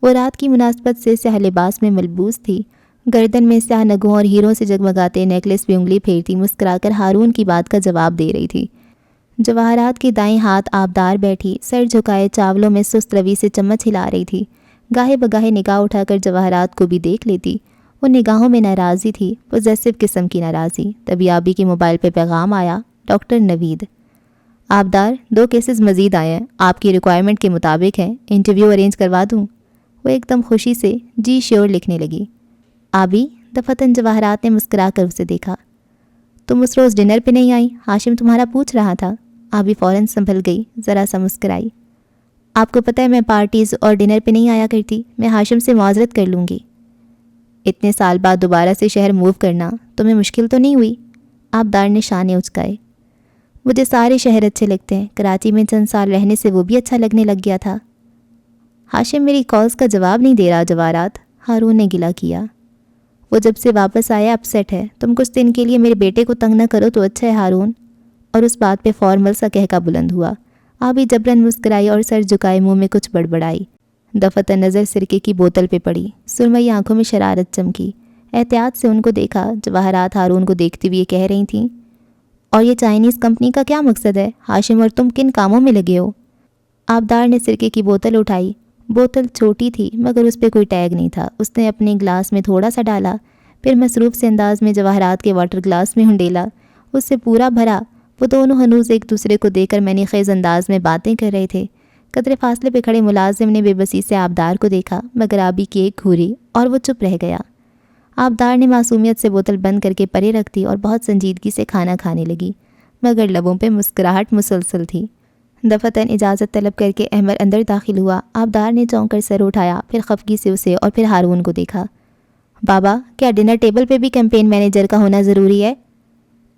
[SPEAKER 1] وہ رات کی مناسبت سے سیاہ لباس میں ملبوس تھی، گردن میں سیاہ نگوں اور ہیروں سے جگمگاتے نیکلس پہ انگلی پھیرتی مسکرا کر ہارون کی بات کا جواب دے رہی تھی۔ جواہرات کے دائیں ہاتھ آبدار بیٹھی سر جھکائے چاولوں میں سست روی سے چمچ ہلا رہی تھی۔ گاہے بگاہے نگاہ اٹھا کر جواہرات کو بھی دیکھ لیتی۔ وہ نگاہوں میں ناراضی تھی، پوزیسو قسم کی ناراضی۔ تبھی آبی کے موبائل پہ پیغام آیا، ڈاکٹر نوید۔ آبدار، 2 کیسز مزید آئے ہیں، آپ کی ریکوائرمنٹ کے مطابق ہیں، انٹرویو ارینج کروا دوں؟ وہ ایک دم خوشی سے جی شیور لکھنے لگی۔ آبی، دفتن جواہرات نے مسکرا کر اسے دیکھا۔ تم اس روز ڈنر پہ نہیں آئی، ہاشم تمہارا پوچھ رہا تھا۔ آبی فوراً سنبھل گئی، ذرا سا مسکرائی۔ آپ کو پتہ ہے میں پارٹیز اور ڈنر پہ نہیں آیا کرتی، میں ہاشم سے معذرت کر لوں گی۔ اتنے سال بعد دوبارہ سے شہر موو کرنا تمہیں مشکل تو نہیں ہوئی؟ آبدار نے شانے اچکائے۔ مجھے سارے شہر اچھے لگتے ہیں، کراچی میں چند سال رہنے سے وہ بھی اچھا لگنے لگ گیا تھا۔ ہاشم میری کالز کا جواب نہیں دے رہا جواہرات، ہارون نے گلہ کیا۔ وہ جب سے واپس آیا اپسیٹ ہے، تم کچھ دن کے لیے میرے بیٹے کو تنگ نہ کرو تو اچھا ہے ہارون۔ اور اس بات پہ فارمل سا کہکا بلند ہوا۔ آبی جبرن مسکرائی اور سر جھکائے منہ میں کچھ بڑبڑائی۔ دفتر نظر سرکے کی بوتل پہ پڑی، سرمئی آنکھوں میں شرارت چمکی۔ احتیاط سے ان کو دیکھا، جواہرات ہارون کو دیکھتی ہوئی کہہ رہی تھیں، اور یہ چائنیز کمپنی کا کیا مقصد ہے؟ ہاشم اور تم کن کاموں میں لگے ہو؟ آبدار نے سرکے کی بوتل اٹھائی۔ بوتل چھوٹی تھی مگر اس پہ کوئی ٹیگ نہیں تھا۔ اس نے اپنے گلاس میں تھوڑا سا ڈالا، پھر مصروف سے انداز میں جواہرات کے واٹر گلاس میں ہنڈیلا، اس سے پورا بھرا۔ وہ دونوں ہنوز ایک دوسرے کو دیکھ کر منی خیز انداز میں باتیں کر رہے تھے۔ قدرے فاصلے پہ کھڑے ملازم نے بے بسی سے آبدار کو دیکھا، مگر آبی کی ایک گھوری اور وہ چپ رہ گیا۔ آبدار نے معصومیت سے بوتل بند کر کے پرے رکھ دی اور بہت سنجیدگی سے کھانا کھانے لگی، مگر لبوں پہ مسکراہٹ مسلسل تھی۔ دفتن اجازت طلب کر کے احمد اندر داخل ہوا۔ آبدار نے چونک کر سر اٹھایا، پھر خفگی سے اسے اور پھر ہارون کو دیکھا۔ بابا، کیا ڈنر ٹیبل پہ بھی کیمپین مینیجر کا ہونا ضروری ہے؟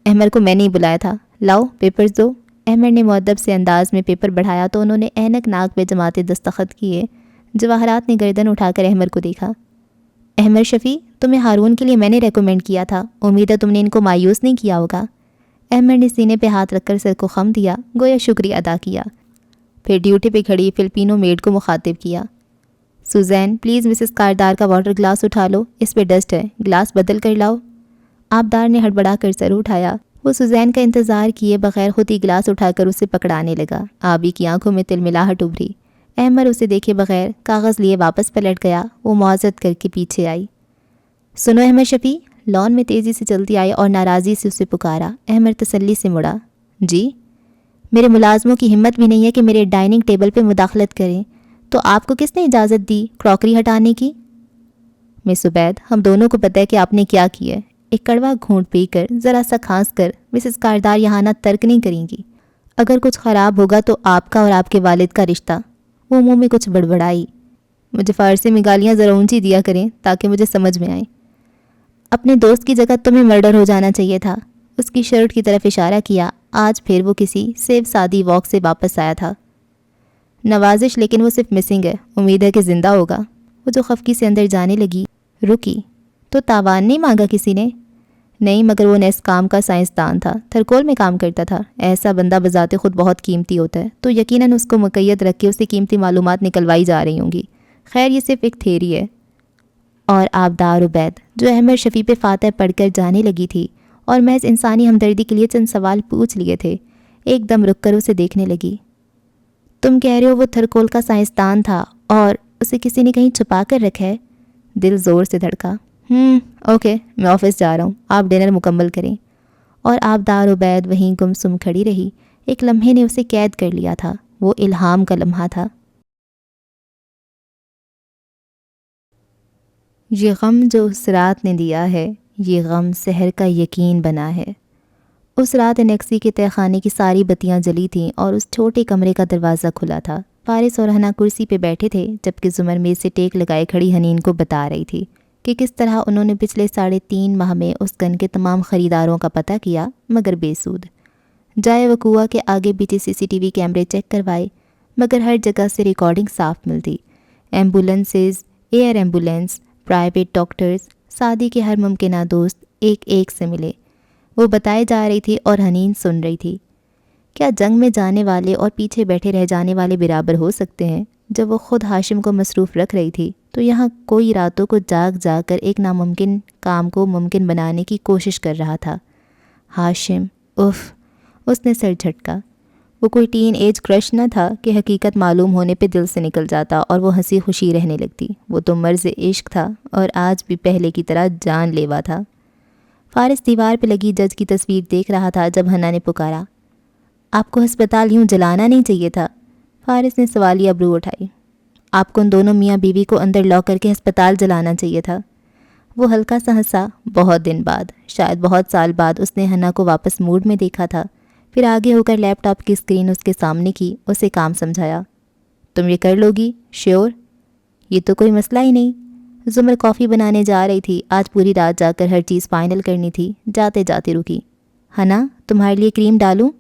[SPEAKER 1] احمد کو میں نے ہی بلایا تھا، لاؤ پیپرز دو۔ احمد نے مؤدب سے انداز میں پیپر بڑھایا تو انہوں نے اینک ناک پہ جماتے دستخط کیے۔ جواہرات نے گردن اٹھا کر احمد کو دیکھا۔ احمد شفیع، تمہیں ہارون کے لیے میں نے ریکمینڈ کیا تھا، امید ہے تم نے ان کو مایوس نہیں کیا ہوگا۔ احمد نے سینے پہ ہاتھ رکھ کر سر کو خم دیا، گویا شکریہ ادا کیا۔ پھر ڈیوٹی پہ کھڑی فلپینو میڈ کو مخاطب کیا، سوزین پلیز مسز کاردار کا واٹر گلاس اٹھا لو، اس پہ ڈسٹ ہے، گلاس بدل کر لاؤ۔ آبدار نے ہڑبڑا کر سر اٹھایا۔ وہ سوزین کا انتظار کیے بغیر خود ہی گلاس اٹھا کر اسے پکڑانے لگا۔ آبی کی آنکھوں میں تلملاہٹ ابھری۔ احمد اسے دیکھے بغیر کاغذ لیے واپس پلٹ گیا۔ وہ معذرت کر کے پیچھے آئی۔ سنو احمد شفیع، لان میں تیزی سے چلتی آئی اور ناراضی سے اسے پکارا۔ احمد تسلی سے مڑا، جی؟ میرے ملازموں کی ہمت بھی نہیں ہے کہ میرے ڈائننگ ٹیبل پہ مداخلت کریں، تو آپ کو کس نے اجازت دی کراکری ہٹانے کی؟ مس عبید، ہم دونوں کو پتہ ہے کہ آپ نے کیا کیا ہے۔ ایک کڑوا گھونٹ پی کر ذرا سا کھانس کر مسز کاردار یہاں نہ ترک نہیں کریں گی۔ اگر کچھ خراب ہوگا تو آپ کا اور آپ کے والد کا رشتہ۔ وہ منہ میں کچھ بڑبڑائی۔ مجھے فارسی میں گالیاں ذرا اونچی دیا کریں تاکہ مجھے سمجھ میں آئیں۔ اپنے دوست کی جگہ تمہیں مرڈر ہو جانا چاہیے تھا۔ اس کی شرٹ کی طرف اشارہ کیا۔ آج پھر وہ کسی سیب سادی واک سے واپس آیا تھا۔ نوازش، لیکن وہ صرف مسنگ ہے، امید ہے کہ زندہ ہوگا۔ وہ جو خفگی سے اندر جانے لگی، رکی۔ تو تاوان نہیں مانگا کسی نے؟ نہیں، مگر وہ نیس کام کا سائنسدان تھا، تھرکول میں کام کرتا تھا۔ ایسا بندہ بذات خود بہت قیمتی ہوتا ہے، تو یقیناً اس کو مقید رکھ کے اسے قیمتی معلومات نکلوائی جا رہی ہوں گی۔ خیر، یہ صرف ایک تھیری ہے۔ اور آبدار عبید، جو احمد شفیع پہ فاتح پڑھ کر جانے لگی تھی اور محض انسانی ہمدردی کے لیے چند سوال پوچھ لیے تھے، ایک دم رک کر اسے دیکھنے لگی۔ تم کہہ رہے ہو وہ تھرکول کا سائنسدان تھا اور اسے کسی نے کہیں چھپا کر رکھا ہے؟ دل زور سے دھڑکا۔ اوکے، میں آفس جا رہا ہوں، آپ ڈنر مکمل کریں۔ اور آبدار عبید وہیں گمسم کھڑی رہی۔ ایک لمحے نے اسے قید کر لیا تھا، وہ الہام کا لمحہ تھا۔ یہ غم جو اس رات نے دیا ہے، یہ غم سحر کا یقین بنا ہے۔ اس رات انیکسی کے تہہ خانے کی ساری بتیاں جلی تھیں اور اس چھوٹے کمرے کا دروازہ کھلا تھا۔ فارس اور ہنا کرسی پہ بیٹھے تھے، جبکہ زمر میز سے ٹیک لگائے کھڑی حنین کو بتا رہی تھی کہ کس طرح انہوں نے پچھلے 3.5 ماہ میں اس گن کے تمام خریداروں کا پتہ کیا، مگر بے سود۔ جائے وقوع کے آگے پیچھے CCTV کیمرے چیک کروائے، مگر ہر جگہ سے ریکارڈنگ صاف ملتی۔ Ambulances, air ambulance, private doctors, سعدی کے ہر ممکنہ دوست ایک ایک سے ملے، وہ بتائے جا رہی تھی اور حنین سن رہی تھی۔ کیا جنگ میں جانے والے اور پیچھے بیٹھے رہ جانے والے برابر ہو سکتے ہیں؟ جب وہ خود ہاشم کو مصروف رکھ رہی تھی تو یہاں کوئی راتوں کو جاگ جاگ کر ایک ناممکن کام کو ممکن بنانے کی کوشش کر رہا تھا۔ ہاشم، اف، اس نے سر جھٹکا۔ وہ کوئی ٹین ایج کرش نہ تھا کہ حقیقت معلوم ہونے پہ دل سے نکل جاتا اور وہ ہنسی خوشی رہنے لگتی۔ وہ تو مرض عشق تھا اور آج بھی پہلے کی طرح جان لیوا تھا۔ فارس دیوار پہ لگی جج کی تصویر دیکھ رہا تھا جب حنا نے پکارا، آپ کو ہسپتال یوں جلانا نہیں چاہیے تھا۔ فارس نے سوالیہ ابرو اٹھائی۔ آپ کو ان دونوں میاں بیوی کو اندر لاک کر کے ہسپتال جلانا چاہیے تھا۔ وہ ہلکا سا ہنسا۔ بہت دن بعد، شاید بہت سال بعد، اس نے حنا کو واپس موڈ میں دیکھا تھا۔ پھر آگے ہو کر لیپ ٹاپ کی اسکرین اس کے سامنے کی، اسے کام سمجھایا۔ تم یہ کر لو گی؟ شیور؟ یہ تو کوئی مسئلہ ہی نہیں۔ زمر کافی بنانے جا رہی تھی، آج پوری رات جا کر ہر چیز فائنل کرنی تھی۔ جاتے جاتے رکی۔ حنا، تمہارے لیے کریم ڈالوں؟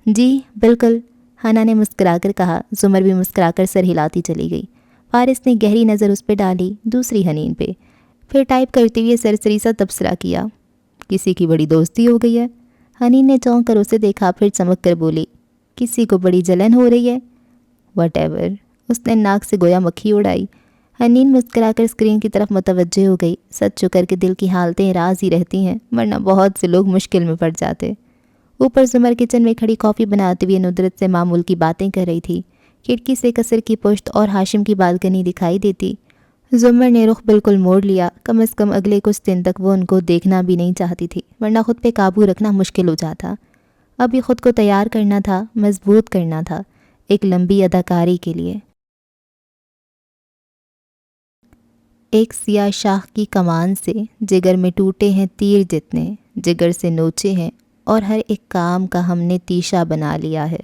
[SPEAKER 1] جی بالکل، حنا نے مسکرا کر کہا۔ زمر بھی مسکرا کر سر ہلاتی چلی گئی۔ فارس نے گہری نظر اس پہ ڈالی، دوسری حنین پہ، پھر ٹائپ کرتے ہوئے سرسری سا تبصرہ کیا، کسی کی بڑی دوستی ہو گئی ہے۔ حنین نے چونک کر اسے دیکھا، پھر چمک کر بولی، کسی کو بڑی جلن ہو رہی ہے؟ واٹ ایور، اس نے ناک سے گویا مکھی اڑائی۔ حنین مسکرا کر اسکرین کی طرف متوجہ ہو گئی۔ سچ شکر کے دل کی حالتیں راز ہی رہتی ہیں، ورنہ بہت سے لوگ مشکل میں پڑ جاتے۔ اوپر زمر کچن میں کھڑی کافی بناتے ہوئے ندرت سے معمول کی باتیں کر رہی تھی۔ کھڑکی سے قصر کی پشت اور ہاشم کی بالکنی دکھائی دیتی۔ زمر نے رخ بالکل موڑ لیا۔ کم از کم اگلے کچھ دن تک وہ ان کو دیکھنا بھی نہیں چاہتی تھی، ورنہ خود پہ قابو رکھنا مشکل ہو جاتا۔ اب یہ خود کو تیار کرنا تھا، مضبوط کرنا تھا، ایک لمبی اداکاری کے لیے۔ ایک سیاہ شاخ کی کمان سے جگر میں ٹوٹے ہیں تیر جتنے، جگر سے نوچے ہیں اور ہر ایک کام کا ہم نے تیشہ بنا لیا ہے۔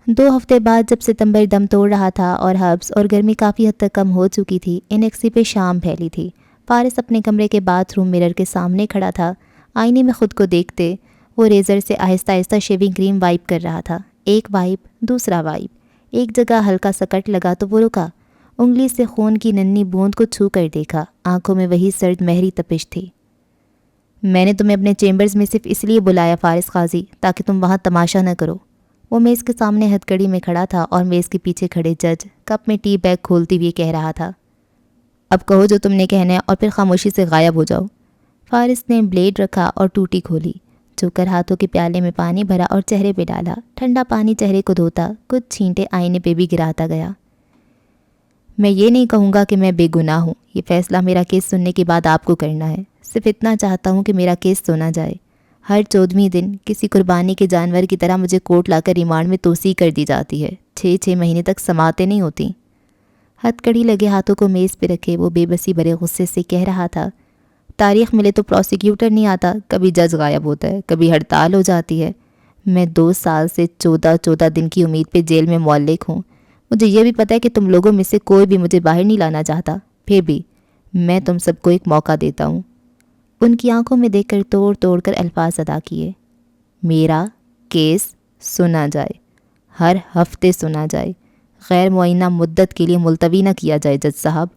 [SPEAKER 1] 2 ہفتے بعد جب ستمبر دم توڑ رہا تھا اور حبس اور گرمی کافی حد تک کم ہو چکی تھی، انیکسی پہ شام پھیلی تھی۔ فارس اپنے کمرے کے باتھ روم مرر کے سامنے کھڑا تھا۔ آئینے میں خود کو دیکھتے وہ ریزر سے آہستہ آہستہ شیونگ کریم وائپ کر رہا تھا۔ ایک وائپ، دوسرا وائپ، ایک جگہ ہلکا سا کٹ لگا تو وہ رکا۔ انگلی سے خون کی ننھی بوند کو چھو کر دیکھا، آنکھوں میں وہی سرد مہری تپش تھی۔ میں نے تمہیں اپنے چیمبرز میں صرف اس لیے بلایا فارس قاضی تاکہ تم وہاں تماشا نہ کرو۔ وہ میز کے سامنے ہتھ کڑی میں کھڑا تھا اور میز کے پیچھے کھڑے جج کپ میں ٹی بیگ کھولتے ہوئے کہہ رہا تھا، اب کہو جو تم نے کہنا ہے اور پھر خاموشی سے غائب ہو جاؤ۔ فارس نے بلیڈ رکھا اور ٹوٹی کھولی، جھک کر ہاتھوں کے پیالے میں پانی بھرا اور چہرے پہ ڈالا۔ ٹھنڈا پانی چہرے کو دھوتا، کچھ چھینٹے آئینے پہ بھی گراتا گیا۔ میں یہ نہیں کہوں گا کہ میں بے گناہ ہوں، یہ فیصلہ میرا کیس سننے کے بعد آپ کو کرنا ہے۔ صرف اتنا چاہتا ہوں کہ میرا کیس سنا جائے۔ ہر 14ویں دن کسی قربانی کے جانور کی طرح مجھے کورٹ لا کر ریمانڈ میں توسیع کر دی جاتی ہے۔ 6 مہینے تک سماعتیں نہیں ہوتی۔ ہتھ کڑی لگے ہاتھوں کو میز پہ رکھے وہ بے بسی بھرے غصے سے کہہ رہا تھا، تاریخ ملے تو پروسیکیوٹر نہیں آتا، کبھی جج غائب ہوتا ہے، کبھی ہڑتال ہو جاتی ہے۔ میں 2 سال سے 14 دن کی امید پہ جیل میں معلق ہوں۔ مجھے یہ بھی پتہ ہے کہ تم لوگوں میں سے کوئی بھی مجھے باہر نہیں لانا چاہتا، پھر بھی میں تم سب کو ایک موقع دیتا ہوں۔ ان کی آنکھوں میں دیکھ کر توڑ توڑ کر الفاظ ادا کیے، میرا کیس سنا جائے، ہر ہفتے سنا جائے، غیر معینہ مدت کے لیے ملتوی نہ کیا جائے جج صاحب۔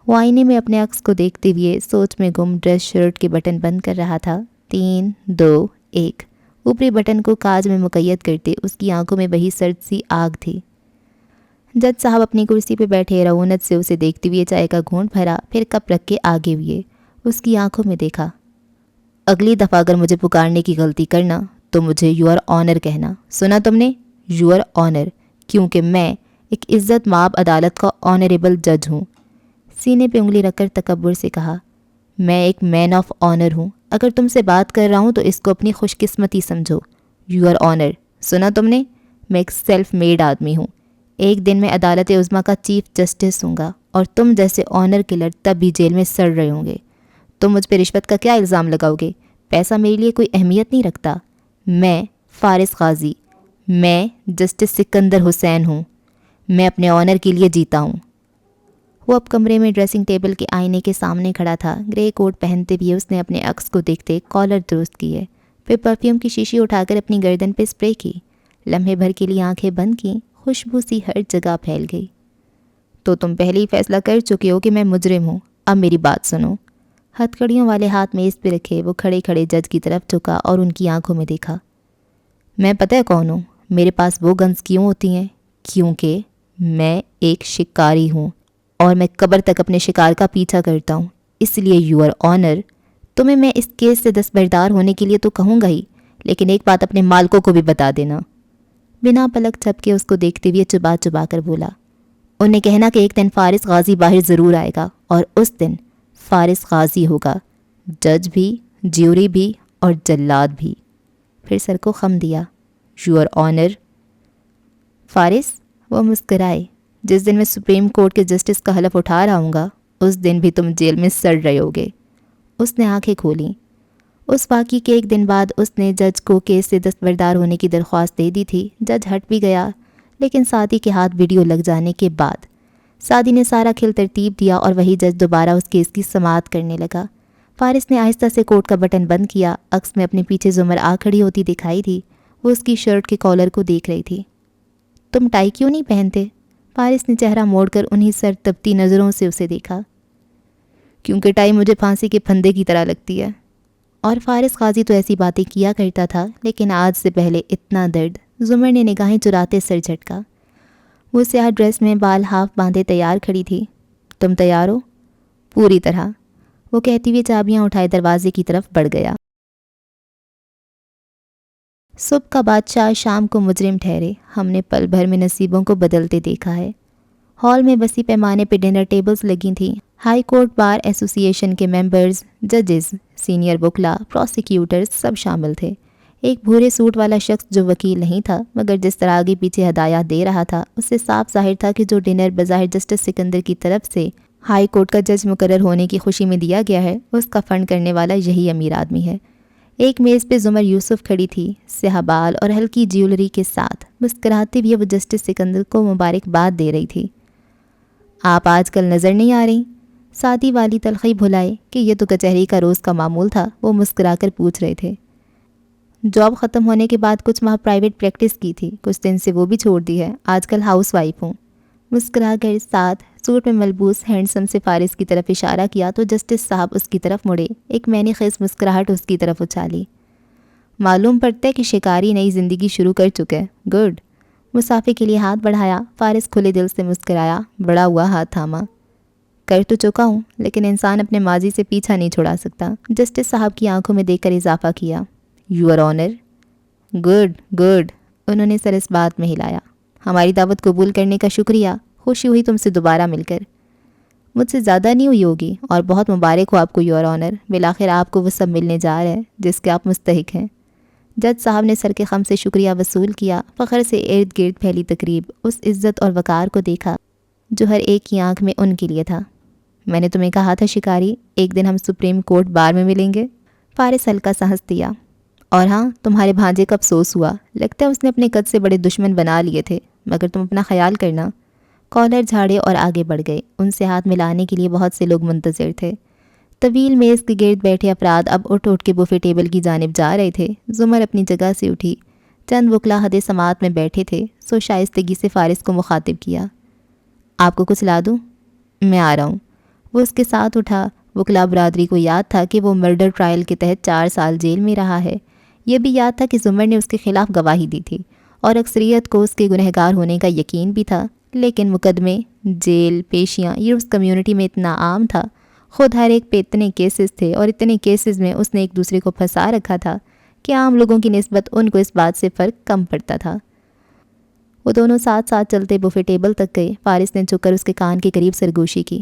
[SPEAKER 1] وہ آئینے میں اپنے عکس کو دیکھتے ہوئے سوچ میں گم ڈریس شرٹ کے بٹن بند کر رہا تھا۔ 3 2 1 اوپری بٹن کو کاج میں مقید کرتے اس کی آنکھوں میں وہی سرد سی آگ تھی۔ جج صاحب اپنی کرسی پہ بیٹھے رعونت سے اسے دیکھتے ہوئے چائے کا گھونٹ بھرا، پھر کپ رکھ کے آگے ہوئے، اس کی آنکھوں میں دیکھا۔ اگلی دفعہ اگر مجھے پکارنے کی غلطی کرنا تو مجھے یور آنر کہنا، سنا تم نے؟ یور آنر، کیونکہ میں ایک عزت مآب عدالت کا آنریبل جج ہوں۔ سینے پہ انگلی رکھ کر تکبر سے کہا، میں ایک مین آف آنر ہوں، اگر تم سے بات کر رہا ہوں تو اس کو اپنی خوش قسمتی سمجھو۔ یور آنر، سنا تم نے؟ میں ایک سیلف میڈ آدمی ہوں، ایک دن میں عدالت عظمیٰ کا چیف جسٹس ہوں گا، اور تم جیسے آنر کلر تب بھی جیل میں سڑ رہے ہوں گے۔ تم مجھ پہ رشوت کا کیا الزام لگاؤ گے؟ پیسہ میرے لیے کوئی اہمیت نہیں رکھتا۔ میں فارس قاضی، میں جسٹس سکندر حسین ہوں، میں اپنے آنر کے لیے جیتا ہوں۔ وہ اب کمرے میں ڈریسنگ ٹیبل کے آئینے کے سامنے کھڑا تھا۔ گرے کوٹ پہنتے ہوئے اس نے اپنے عکس کو دیکھتے کالر درست کیے، پھر پرفیوم کی شیشی اٹھا کر اپنی گردن پہ اسپرے کی، لمحے بھر کے لیے آنکھیں بند کیں، خوشبو سی ہر جگہ پھیل گئی۔ تو تم پہلے ہی فیصلہ کر چکے ہو کہ میں مجرم ہوں، اب میری بات سنو۔ ہتھکڑیوں والے ہاتھ میز پہ رکھے وہ کھڑے کھڑے جج کی طرف جھکا اور ان کی آنکھوں میں دیکھا۔ میں پتہ ہے کون ہوں، میرے پاس وہ گنز کیوں ہوتی ہیں؟ کیونکہ میں ایک شکاری ہوں اور میں قبر تک اپنے شکار کا پیچھا کرتا ہوں۔ اس لیے یور آنر، تمہیں میں اس کیس سے دستبردار ہونے کے لیے تو کہوں گا ہی، لیکن ایک بات اپنے مالکوں کو بھی بتا دینا۔ بنا پلک جھپکے اس کو دیکھتے ہوئے چبا چبا کر بولا، انہیں کہنا کہ ایک دن فارس غازی باہر ضرور آئے گا اور اس دن فارس غازی ہوگا، جج بھی، جیوری بھی اور جلاد بھی۔ پھر سر کو خم دیا۔ Your owner. فارس؟ وہ مسکرائے۔ جس دن میں سپریم کورٹ کے جسٹس کا حلف اٹھا رہا ہوں گا اس دن بھی تم جیل میں سڑ رہے ہوگے۔ اس نے آنکھیں کھولیں۔ اس واقعے کے ایک دن بعد اس نے جج کو کیس سے دستبردار ہونے کی درخواست دے دی تھی۔ جج ہٹ بھی گیا، لیکن سعدی کے ہاتھ ویڈیو لگ جانے کے بعد سعدی نے سارا کھیل ترتیب دیا اور وہی جج دوبارہ اس کیس کی سماعت کرنے لگا۔ فارس نے آہستہ سے کوٹ کا بٹن بند کیا۔ عکس میں اپنے پیچھے زمر آ کھڑی ہوتی دکھائی تھی۔ وہ اس کی شرٹ کے کالر کو دیکھ رہی تھی۔ تم ٹائی کیوں نہیں پہنتے؟ فارس نے چہرہ موڑ کر انہی سر تپتی نظروں سے اسے دیکھا۔ کیونکہ ٹائی مجھے پھانسی کے پھندے کی طرح لگتی ہے۔ اور فارس غازی تو ایسی باتیں کیا کرتا تھا، لیکن آج سے پہلے اتنا درد۔ زمر نے نگاہیں چراتے سر جھٹکا۔ وہ سیاہ ڈریس میں بال ہاف باندھے تیار کھڑی تھی۔ تم تیار ہو؟ پوری طرح، وہ کہتی ہوئے چابیاں اٹھائے دروازے کی طرف بڑھ گیا۔ صبح کا بادشاہ شام کو مجرم ٹھہرے، ہم نے پل بھر میں نصیبوں کو بدلتے دیکھا ہے۔ ہال میں وسیع پیمانے پہ ڈنر ٹیبلز لگی تھیں۔ ہائی کورٹ بار ایسوسی ایشن کے ممبرز، ججز، سینئر وکلا، پروسیکیوٹرز سب شامل تھے۔ ایک بھورے سوٹ والا شخص جو وکیل نہیں تھا مگر جس طرح آگے پیچھے ہدایات دے رہا تھا، اس سے صاف ظاہر تھا کہ جو ڈنر بظاہر جسٹس سکندر کی طرف سے ہائی کورٹ کا جج مقرر ہونے کی خوشی میں دیا گیا ہے، اس کا فنڈ کرنے والا یہی امیر آدمی ہے۔ ایک میز پہ زمر یوسف کھڑی تھی، سیاہ بال اور ہلکی جیولری کے ساتھ۔ مسکراتے ہوئے وہ جسٹس سکندر کو مبارکباد دے رہی تھی۔ آپ آج کل نظر نہیں آ رہی۔ سادی والی تلخی بھلائے کہ یہ تو کچہری کا روز کا معمول تھا، وہ مسکرا کر پوچھ رہے تھے۔ جاب ختم ہونے کے بعد کچھ ماہ پرائیویٹ پریکٹس کی تھی، کچھ دن سے وہ بھی چھوڑ دی ہے، آج کل ہاؤس وائف ہوں۔ مسکرا کر ساتھ سوٹ میں ملبوس ہینڈسم سے فارس کی طرف اشارہ کیا تو جسٹس صاحب اس کی طرف مڑے۔ ایک معنی خیز مسکراہٹ اس کی طرف اچھالی۔ معلوم پڑتا ہے کہ شکاری نئی زندگی شروع کر چکے۔ گڈ۔ مسافر کے لیے ہاتھ بڑھایا۔ فارس کھلے دل سے مسکرایا، بڑا ہوا ہاتھ تھاما۔ کر تو چکا ہوں، لیکن انسان اپنے ماضی سے پیچھا نہیں چھڑا سکتا۔ جسٹس صاحب کی آنکھوں میں دیکھ کر اضافہ کیا۔ Your owner. گڈ گڈ، انہوں نے سر اس بات میں ہلایا۔ ہماری دعوت قبول کرنے کا شکریہ، خوشی ہوئی تم سے دوبارہ مل کر۔ مجھ سے زیادہ نہیں ہوئی ہوگی، اور بہت مبارک ہو آپ کو یور آنر، بالآخر آپ کو وہ سب ملنے جا رہے ہیں جس کے آپ مستحق ہیں۔ جج صاحب نے سر کے خم سے شکریہ وصول کیا۔ فخر سے ارد گرد پھیلی تقریب، اس عزت اور وقار کو دیکھا جو ہر ایک کی آنکھ میں ان کے لیے تھا۔ میں نے تمہیں کہا تھا شکاری، ایک دن ہم سپریم کورٹ بار میں ملیں گے۔ فارس ہلکا سا ہنس دیا۔ اور ہاں، تمہارے بھانجے کا افسوس ہوا، لگتا ہے اس نے اپنے قد سے بڑے دشمن بنا لیے تھے، مگر تم اپنا خیال کرنا۔ کالر جھاڑے اور آگے بڑھ گئے۔ ان سے ہاتھ ملانے کے لیے بہت سے لوگ منتظر تھے۔ طویل میز کے گرد بیٹھے افراد اب اٹھ اٹھ کے بوفے ٹیبل کی جانب جا رہے تھے۔ زمر اپنی جگہ سے اٹھی۔ چند وکلا حد سماعت میں بیٹھے تھے، سو شائستگی سے فارس کو مخاطب کیا۔ آپ کو کچھ لا دوں؟ میں آ رہا ہوں۔ وہ اس کے ساتھ اٹھا۔ وکلا برادری کو یاد تھا کہ وہ مرڈر ٹرائل کے تحت 4 سال جیل میں رہا ہے۔ یہ بھی یاد تھا کہ زمر نے اس کے خلاف گواہی دی تھی اور اکثریت کو اس کے گنہگار ہونے کا یقین بھی تھا، لیکن مقدمے، جیل، پیشیاں، یہ اس کمیونٹی میں اتنا عام تھا۔ خود ہر ایک پہ اتنے کیسز تھے اور اتنے کیسز میں اس نے ایک دوسرے کو پھنسا رکھا تھا کہ عام لوگوں کی نسبت ان کو اس بات سے فرق کم پڑتا تھا۔ وہ دونوں ساتھ ساتھ چلتے بوفے ٹیبل تک گئے۔ فارس نے جھک کر اس کے کان کے قریب سرگوشی کی۔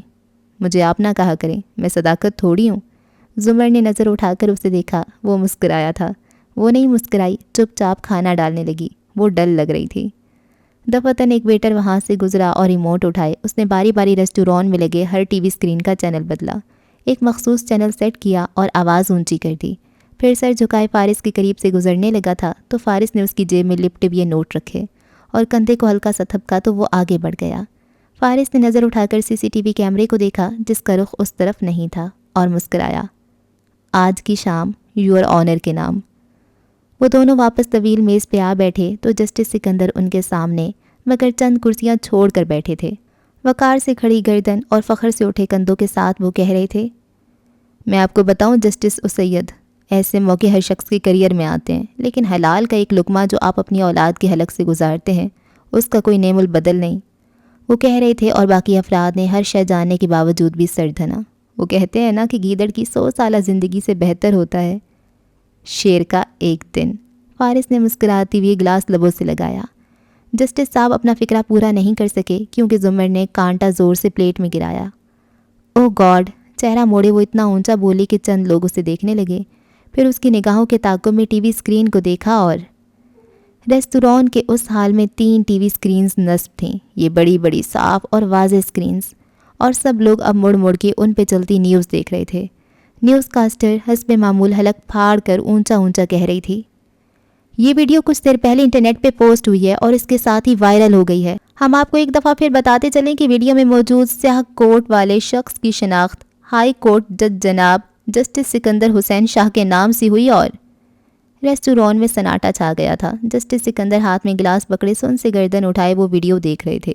[SPEAKER 1] مجھے آپ نہ کہا کریں، میں صداقت تھوڑی ہوں۔ زمر نے نظر اٹھا کر اسے دیکھا۔ وہ مسکرایا تھا۔ وہ نہیں مسکرائی، چپ چاپ کھانا ڈالنے لگی۔ وہ ڈل لگ رہی تھی۔ دفتن ایک ویٹر وہاں سے گزرا اور ریموٹ اٹھائے۔ اس نے باری باری ریسٹوران میں لگے ہر ٹی وی اسکرین کا چینل بدلا، ایک مخصوص چینل سیٹ کیا اور آواز اونچی کر دی۔ پھر سر جھکائے فارس کے قریب سے گزرنے لگا تھا تو فارس نے اس کی جیب میں لپٹے ہوئے نوٹ رکھے اور کندھے کو ہلکا سا تھپکا تو وہ آگے بڑھ گیا۔ فارس نے نظر اٹھا کر سی سی ٹی وی کیمرے کو دیکھا جس کا رخ اس طرف نہیں تھا اور مسکرایا۔ آج کی شام یور آنر کے نام۔ وہ دونوں واپس طویل میز پہ آ بیٹھے تو جسٹس سکندر ان کے سامنے، مگر چند کرسیاں چھوڑ کر بیٹھے تھے۔ وقار سے کھڑی گردن اور فخر سے اٹھے کندھوں کے ساتھ وہ کہہ رہے تھے، میں آپ کو بتاؤں جسٹس اسید، ایسے موقع ہر شخص کے کریئر میں آتے ہیں، لیکن حلال کا ایک لقمہ جو آپ اپنی اولاد کے حلق سے گزارتے ہیں اس کا کوئی نعم البدل نہیں۔ وہ کہہ رہے تھے اور باقی افراد نے ہر شے جاننے کے باوجود بھی سر دھنا۔ وہ کہتے ہیں نا کہ گیدڑ کی 100 سالہ زندگی سے بہتر ہوتا ہے شیر کا ایک دن۔ فارس نے مسکراتی ہوئی گلاس لبوں سے لگایا۔ جسٹس صاحب اپنا فکرہ پورا نہیں کر سکے کیونکہ زمر نے کانٹا زور سے پلیٹ میں گرایا۔ اوہ گاڈ! چہرہ موڑے وہ اتنا اونچا بولی کہ چند لوگ اسے دیکھنے لگے، پھر اس کی نگاہوں کے تعاقب میں ٹی وی اسکرین کو دیکھا اور ریستوران کے اس حال میں 3 ٹی وی اسکرینز نصب تھیں، یہ بڑی بڑی صاف اور واضح اسکرینز، اور سب لوگ اب مڑ مڑ کے ان پہ چلتی نیوز دیکھ رہے تھے۔ نیوز کاسٹر حسب معمول حلق پھاڑ کر اونچا اونچا کہہ رہی تھی، یہ ویڈیو کچھ دیر پہلے انٹرنیٹ پہ پوسٹ ہوئی ہے اور اس کے ساتھ ہی وائرل ہو گئی ہے۔ ہم آپ کو ایک دفعہ پھر بتاتے چلیں کہ ویڈیو میں موجود سیاہ کوٹ والے شخص کی شناخت ہائی کورٹ جج جناب جسٹس سکندر حسین شاہ کے نام سے ہوئی اور ریسٹوران میں سناٹا چھا گیا تھا۔ جسٹس سکندر ہاتھ میں گلاس پکڑے سن سے گردن اٹھائے وہ ویڈیو دیکھ رہے تھے،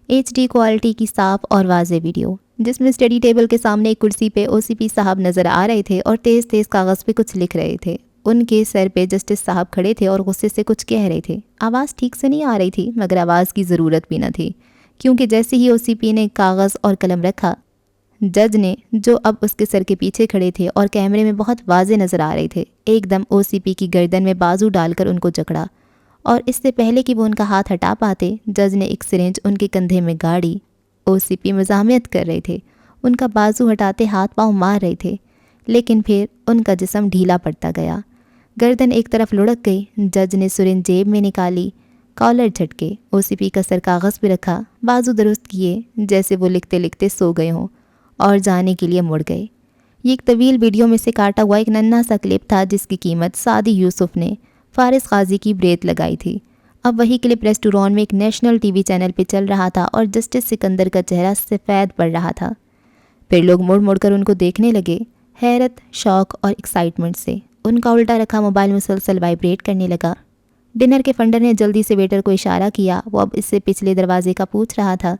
[SPEAKER 1] HD کوالٹی کی صاف اور واضح ویڈیو جس میں اسٹڈی ٹیبل کے سامنے ایک کرسی پہ OCP صاحب نظر آ رہے تھے اور تیز تیز کاغذ پہ کچھ لکھ رہے تھے۔ ان کے سر پہ جسٹس صاحب کھڑے تھے اور غصے سے کچھ کہہ رہے تھے۔ آواز ٹھیک سے نہیں آ رہی تھی مگر آواز کی ضرورت بھی نہ تھی کیونکہ جیسے ہی OCP نے کاغذ اور قلم رکھا، جج نے جو اب اس کے سر کے پیچھے کھڑے تھے اور کیمرے میں بہت واضح نظر آ رہے تھے، ایک دم OCP کی گردن میں بازو ڈال کر ان کو جکڑا، اور اس سے پہلے کہ وہ ان کا ہاتھ ہٹا پاتے جج نے ایک سرنج ان کے کندھے میں گاڑی۔ OCP مزاحمت کر رہے تھے، ان کا بازو ہٹاتے ہاتھ پاؤں مار رہے تھے، لیکن پھر ان کا جسم ڈھیلا پڑتا گیا، گردن ایک طرف لڑک گئی۔ جج نے سرنج جیب میں نکالی، کالر جھٹکے، OCP کا سر کاغذ پہ رکھا، بازو درست کیے جیسے وہ لکھتے لکھتے سو گئے ہوں، اور جانے کے لیے مڑ گئے۔ یہ ایک طویل ویڈیو میں سے کاٹا ہوا ایک ننھا سا کلپ تھا جس کی قیمت سعدی یوسف نے فارس غازی کی بریت لگائی تھی۔ اب وہی کلپ ریسٹوران میں ایک نیشنل ٹی وی چینل پہ چل رہا تھا اور جسٹس سکندر کا چہرہ سفید پڑ رہا تھا۔ پھر لوگ مڑ مڑ کر ان کو دیکھنے لگے، حیرت، شوق اور ایکسائٹمنٹ سے۔ ان کا الٹا رکھا موبائل مسلسل وائبریٹ کرنے لگا۔ ڈنر کے فنڈر نے جلدی سے ویٹر کو اشارہ کیا، وہ اب اس سے پچھلے دروازے کا پوچھ رہا تھا۔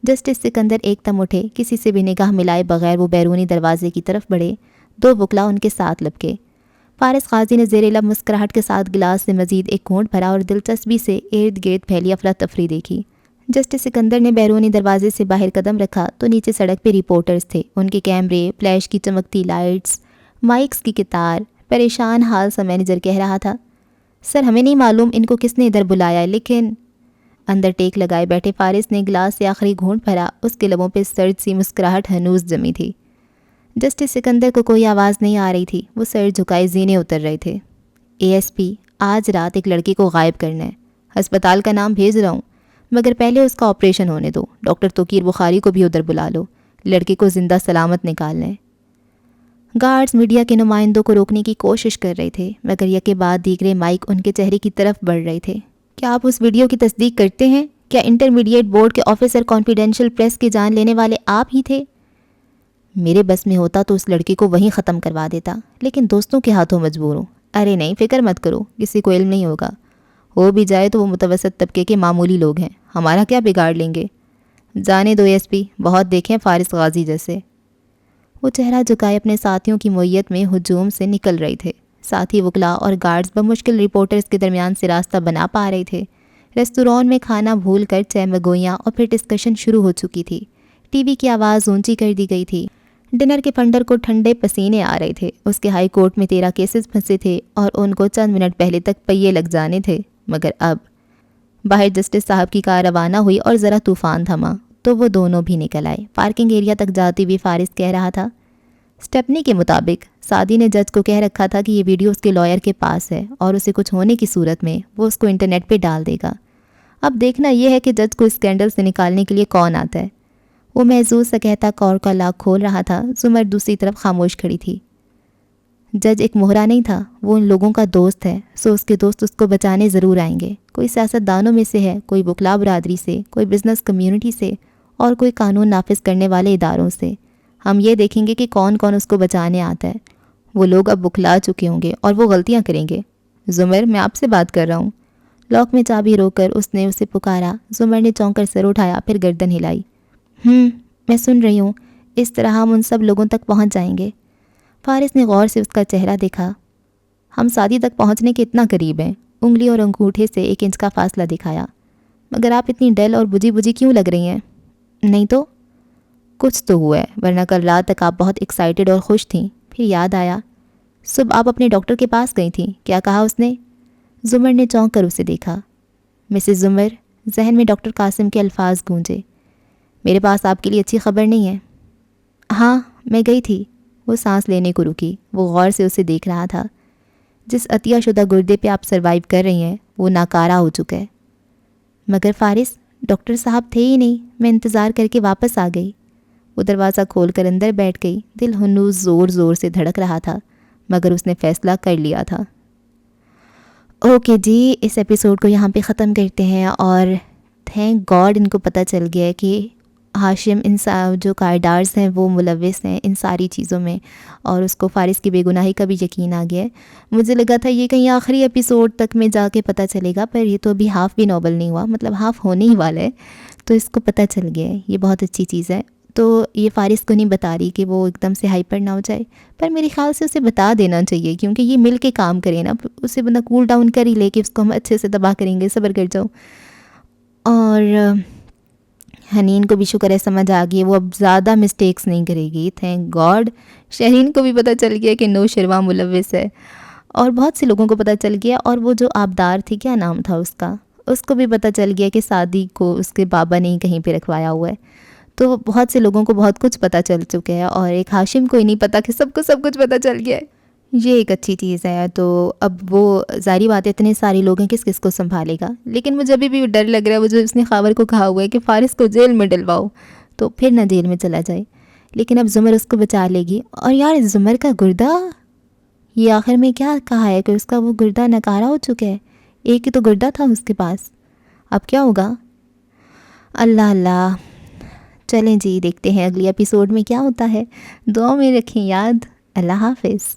[SPEAKER 1] جسٹس سکندر ایک دم اٹھے، کسی سے بھی نگاہ ملائے بغیر وہ بیرونی دروازے کی طرف بڑھے، 2 وکلا ان کے ساتھ لپکے۔ فارس غازی نے زیر لب مسکراہٹ کے ساتھ گلاس سے مزید ایک گھونٹ بھرا اور دلچسپی سے ارد گرد پھیلی افراتفری دیکھی۔ جسٹس سکندر نے بیرونی دروازے سے باہر قدم رکھا تو نیچے سڑک پہ رپورٹرز تھے، ان کے کیمرے، فلیش کی چمکتی لائٹس، مائکس کی قطار۔ پریشان حال سا مینیجر کہہ رہا تھا، سر ہمیں نہیں معلوم ان کو کس نے ادھر بلایا ہے، لیکن اندر ٹیک لگائے بیٹھے فارس نے گلاس سے آخری گھونٹ بھرا، اس کے لبوں پہ سرد سی مسکراہٹ ہنوز جمی تھی۔ جسٹس سکندر کو کوئی آواز نہیں آ رہی تھی، وہ سر جھکائے زینے اتر رہے تھے۔ ASP، آج رات ایک لڑکی کو غائب کرنا ہے، ہسپتال کا نام بھیج رہا ہوں، مگر پہلے اس کا آپریشن ہونے دو، ڈاکٹر توقیر بخاری کو بھی ادھر بلا لو، لڑکی کو زندہ سلامت نکالنا ہے۔ گارڈز میڈیا کے نمائندوں کو روکنے کی کوشش کر رہے تھے مگر یکے بعد دیگرے مائک ان کے چہرے کی طرف بڑھ رہے تھے۔ کیا آپ اس ویڈیو کی تصدیق کرتے ہیں؟ کیا انٹرمیڈیٹ بورڈ کے آفیسر کانفیڈینشیل پریس کی جان لینے والے آپ ہی تھے؟ میرے بس میں ہوتا تو اس لڑکی کو وہیں ختم کروا دیتا، لیکن دوستوں کے ہاتھوں مجبور ہوں۔ ارے نہیں، فکر مت کرو، کسی کو علم نہیں ہوگا، ہو بھی جائے تو وہ متوسط طبقے کے معمولی لوگ ہیں، ہمارا کیا بگاڑ لیں گے۔ جانے دو ASP، بہت دیکھیں فارس غازی جیسے۔ وہ چہرہ جھکائے اپنے ساتھیوں کی معیت میں ہجوم سے نکل رہے تھے۔ ساتھی وکلا اور گارڈز بمشکل رپورٹرز کے درمیان سے راستہ بنا پا رہے تھے۔ ریستوران میں کھانا بھول کر چائے مگویاں اور پھر ڈسکشن شروع ہو چکی تھی۔ ٹی وی کی آواز اونچی کر دی گئی تھی۔ ڈنر کے فنڈر کو ٹھنڈے پسینے آ رہے تھے، اس کے ہائی کورٹ میں 13 کیسز پھنسے تھے اور ان کو چند منٹ پہلے تک پہیے لگ جانے تھے، مگر اب باہر جسٹس صاحب کی کار روانہ ہوئی اور ذرا طوفان تھما تو وہ دونوں بھی نکل آئے۔ پارکنگ ایریا تک جاتی ہوئی فارس کہہ رہا تھا، اسٹیپنی کے مطابق سعدی نے جج کو کہہ رکھا تھا کہ یہ ویڈیو اس کے لائر کے پاس ہے اور اسے کچھ ہونے کی صورت میں وہ اس کو انٹرنیٹ پہ ڈال دے گا۔ اب دیکھنا یہ ہے کہ جج کو اسکینڈل سے نکالنے کے لیے کون آتا ہے۔ وہ محظوظ سا کہتا کور کا لاک کھول رہا تھا۔ زمر دوسری طرف خاموش کھڑی تھی۔ جج ایک مہرا نہیں تھا، وہ ان لوگوں کا دوست ہے، سو اس کے دوست اس کو بچانے ضرور آئیں گے۔ کوئی سیاست دانوں میں سے ہے، کوئی وکلا برادری سے، کوئی بزنس کمیونٹی سے اور کوئی قانون نافذ کرنے والے اداروں سے۔ ہم یہ دیکھیں گے کہ کون کون اس کو بچانے آتا ہے۔ وہ لوگ اب بکھلا چکے ہوں گے اور وہ غلطیاں کریں گے۔ زمر، میں آپ سے بات کر رہا ہوں۔ لاک میں چابی روک کر اس نے اسے پکارا۔ زمر نے چونک کر سر اٹھایا، پھر گردن ہلائی۔ میں سن رہی ہوں، اس طرح ہم ان سب لوگوں تک پہنچ جائیں گے۔ فارس نے غور سے اس کا چہرہ دیکھا۔ ہم شادی تک پہنچنے کے اتنا قریب ہیں، انگلی اور انگوٹھے سے 1 انچ کا فاصلہ دکھایا۔ مگر آپ اتنی ڈل اور بجھی بجھی کیوں لگ رہی ہیں؟ نہیں تو کچھ تو ہوا ہے، ورنہ کل رات تک آپ بہت ایکسائٹڈ اور خوش تھیں۔ پھر یاد آیا، صبح آپ اپنے ڈاکٹر کے پاس گئی تھیں، کیا کہا اس نے؟ زمر نے چونک کر اسے دیکھا۔ مسز زمر، ذہن میں ڈاکٹر قاسم کے الفاظ گونجے، میرے پاس آپ کے لیے اچھی خبر نہیں ہے۔ ہاں میں گئی تھی۔ وہ سانس لینے کو رکی، وہ غور سے اسے دیکھ رہا تھا۔ جس عطیہ شدہ گردے پہ آپ سروائیو کر رہی ہیں وہ ناکارہ ہو چکا ہے۔ مگر فارس، ڈاکٹر صاحب تھے ہی نہیں، میں انتظار کر کے واپس آ گئی۔ وہ دروازہ کھول کر اندر بیٹھ گئی۔ دل ہنوز زور زور سے دھڑک رہا تھا، مگر اس نے فیصلہ کر لیا تھا۔ اوکے جی، اس ایپیسوڈ کو یہاں پہ ختم کرتے ہیں، اور تھینک گاڈ ان کو پتہ چل گیا ہے کہ ہاشم جو کارڈارز ہیں وہ ملوث ہیں ان ساری چیزوں میں، اور اس کو فارس کی بے گناہی کا بھی یقین آ گیا ہے۔ مجھے لگا تھا یہ کہیں آخری ایپیسوڈ تک میں جا کے پتہ چلے گا، پر یہ تو ابھی ہاف بھی ناول نہیں ہوا، مطلب ہاف ہونے ہی والا ہے، تو اس کو پتہ چل گیا ہے۔ یہ بہت اچھی چیز ہے۔ تو یہ فارس کو نہیں بتا رہی کہ وہ ایک دم سے ہائپر نہ ہو جائے، پر میرے خیال سے اسے بتا دینا چاہیے، کیونکہ یہ مل کے کام کرے نا، اسے بندہ کول ڈاؤن کر ہی لے کہ اس کو ہم اچھے سے تباہ کریں گے، صبر کر جاؤ۔ اور حنین کو بھی شکر ہے سمجھ آ گئی، وہ اب زیادہ مسٹیکس نہیں کرے گی، تھینک گاڈ۔ شہرین کو بھی پتہ چل گیا کہ نوشرواں ملوث ہے، اور بہت سے لوگوں کو پتہ چل گیا، اور وہ جو آبدار تھی، کیا نام تھا اس کو بھی پتہ چل گیا کہ سعدی کو اس کے بابا نے کہیں پہ رکھوایا ہوا ہے۔ تو بہت سے لوگوں کو بہت کچھ پتہ چل چکا ہے، اور ایک ہاشم کو ہی نہیں پتہ کہ سب کو سب کچھ پتہ چل گیا ہے۔ یہ ایک اچھی چیز ہے۔ تو اب وہ ظاہری بات ہے، اتنے سارے لوگ ہیں، کس کس کو سنبھالے گا؟ لیکن مجھے ابھی بھی ڈر لگ رہا ہے، وہ جو اس نے خاور کو کہا ہوا ہے کہ فارس کو جیل میں ڈلواؤ، تو پھر نہ جیل میں چلا جائے۔ لیکن اب زمر اس کو بچا لے گی۔ اور یار زمر کا گردہ، یہ آخر میں کیا کہا ہے کہ اس کا وہ گردہ نکارہ ہو چکا ہے؟ ایک ہی تو گردہ تھا اس کے پاس، اب کیا ہوگا؟ اللہ اللہ۔ چلیں جی، دیکھتے ہیں اگلی ایپیسوڈ میں کیا ہوتا ہے۔ دعا میں رکھیں یاد۔ اللہ حافظ۔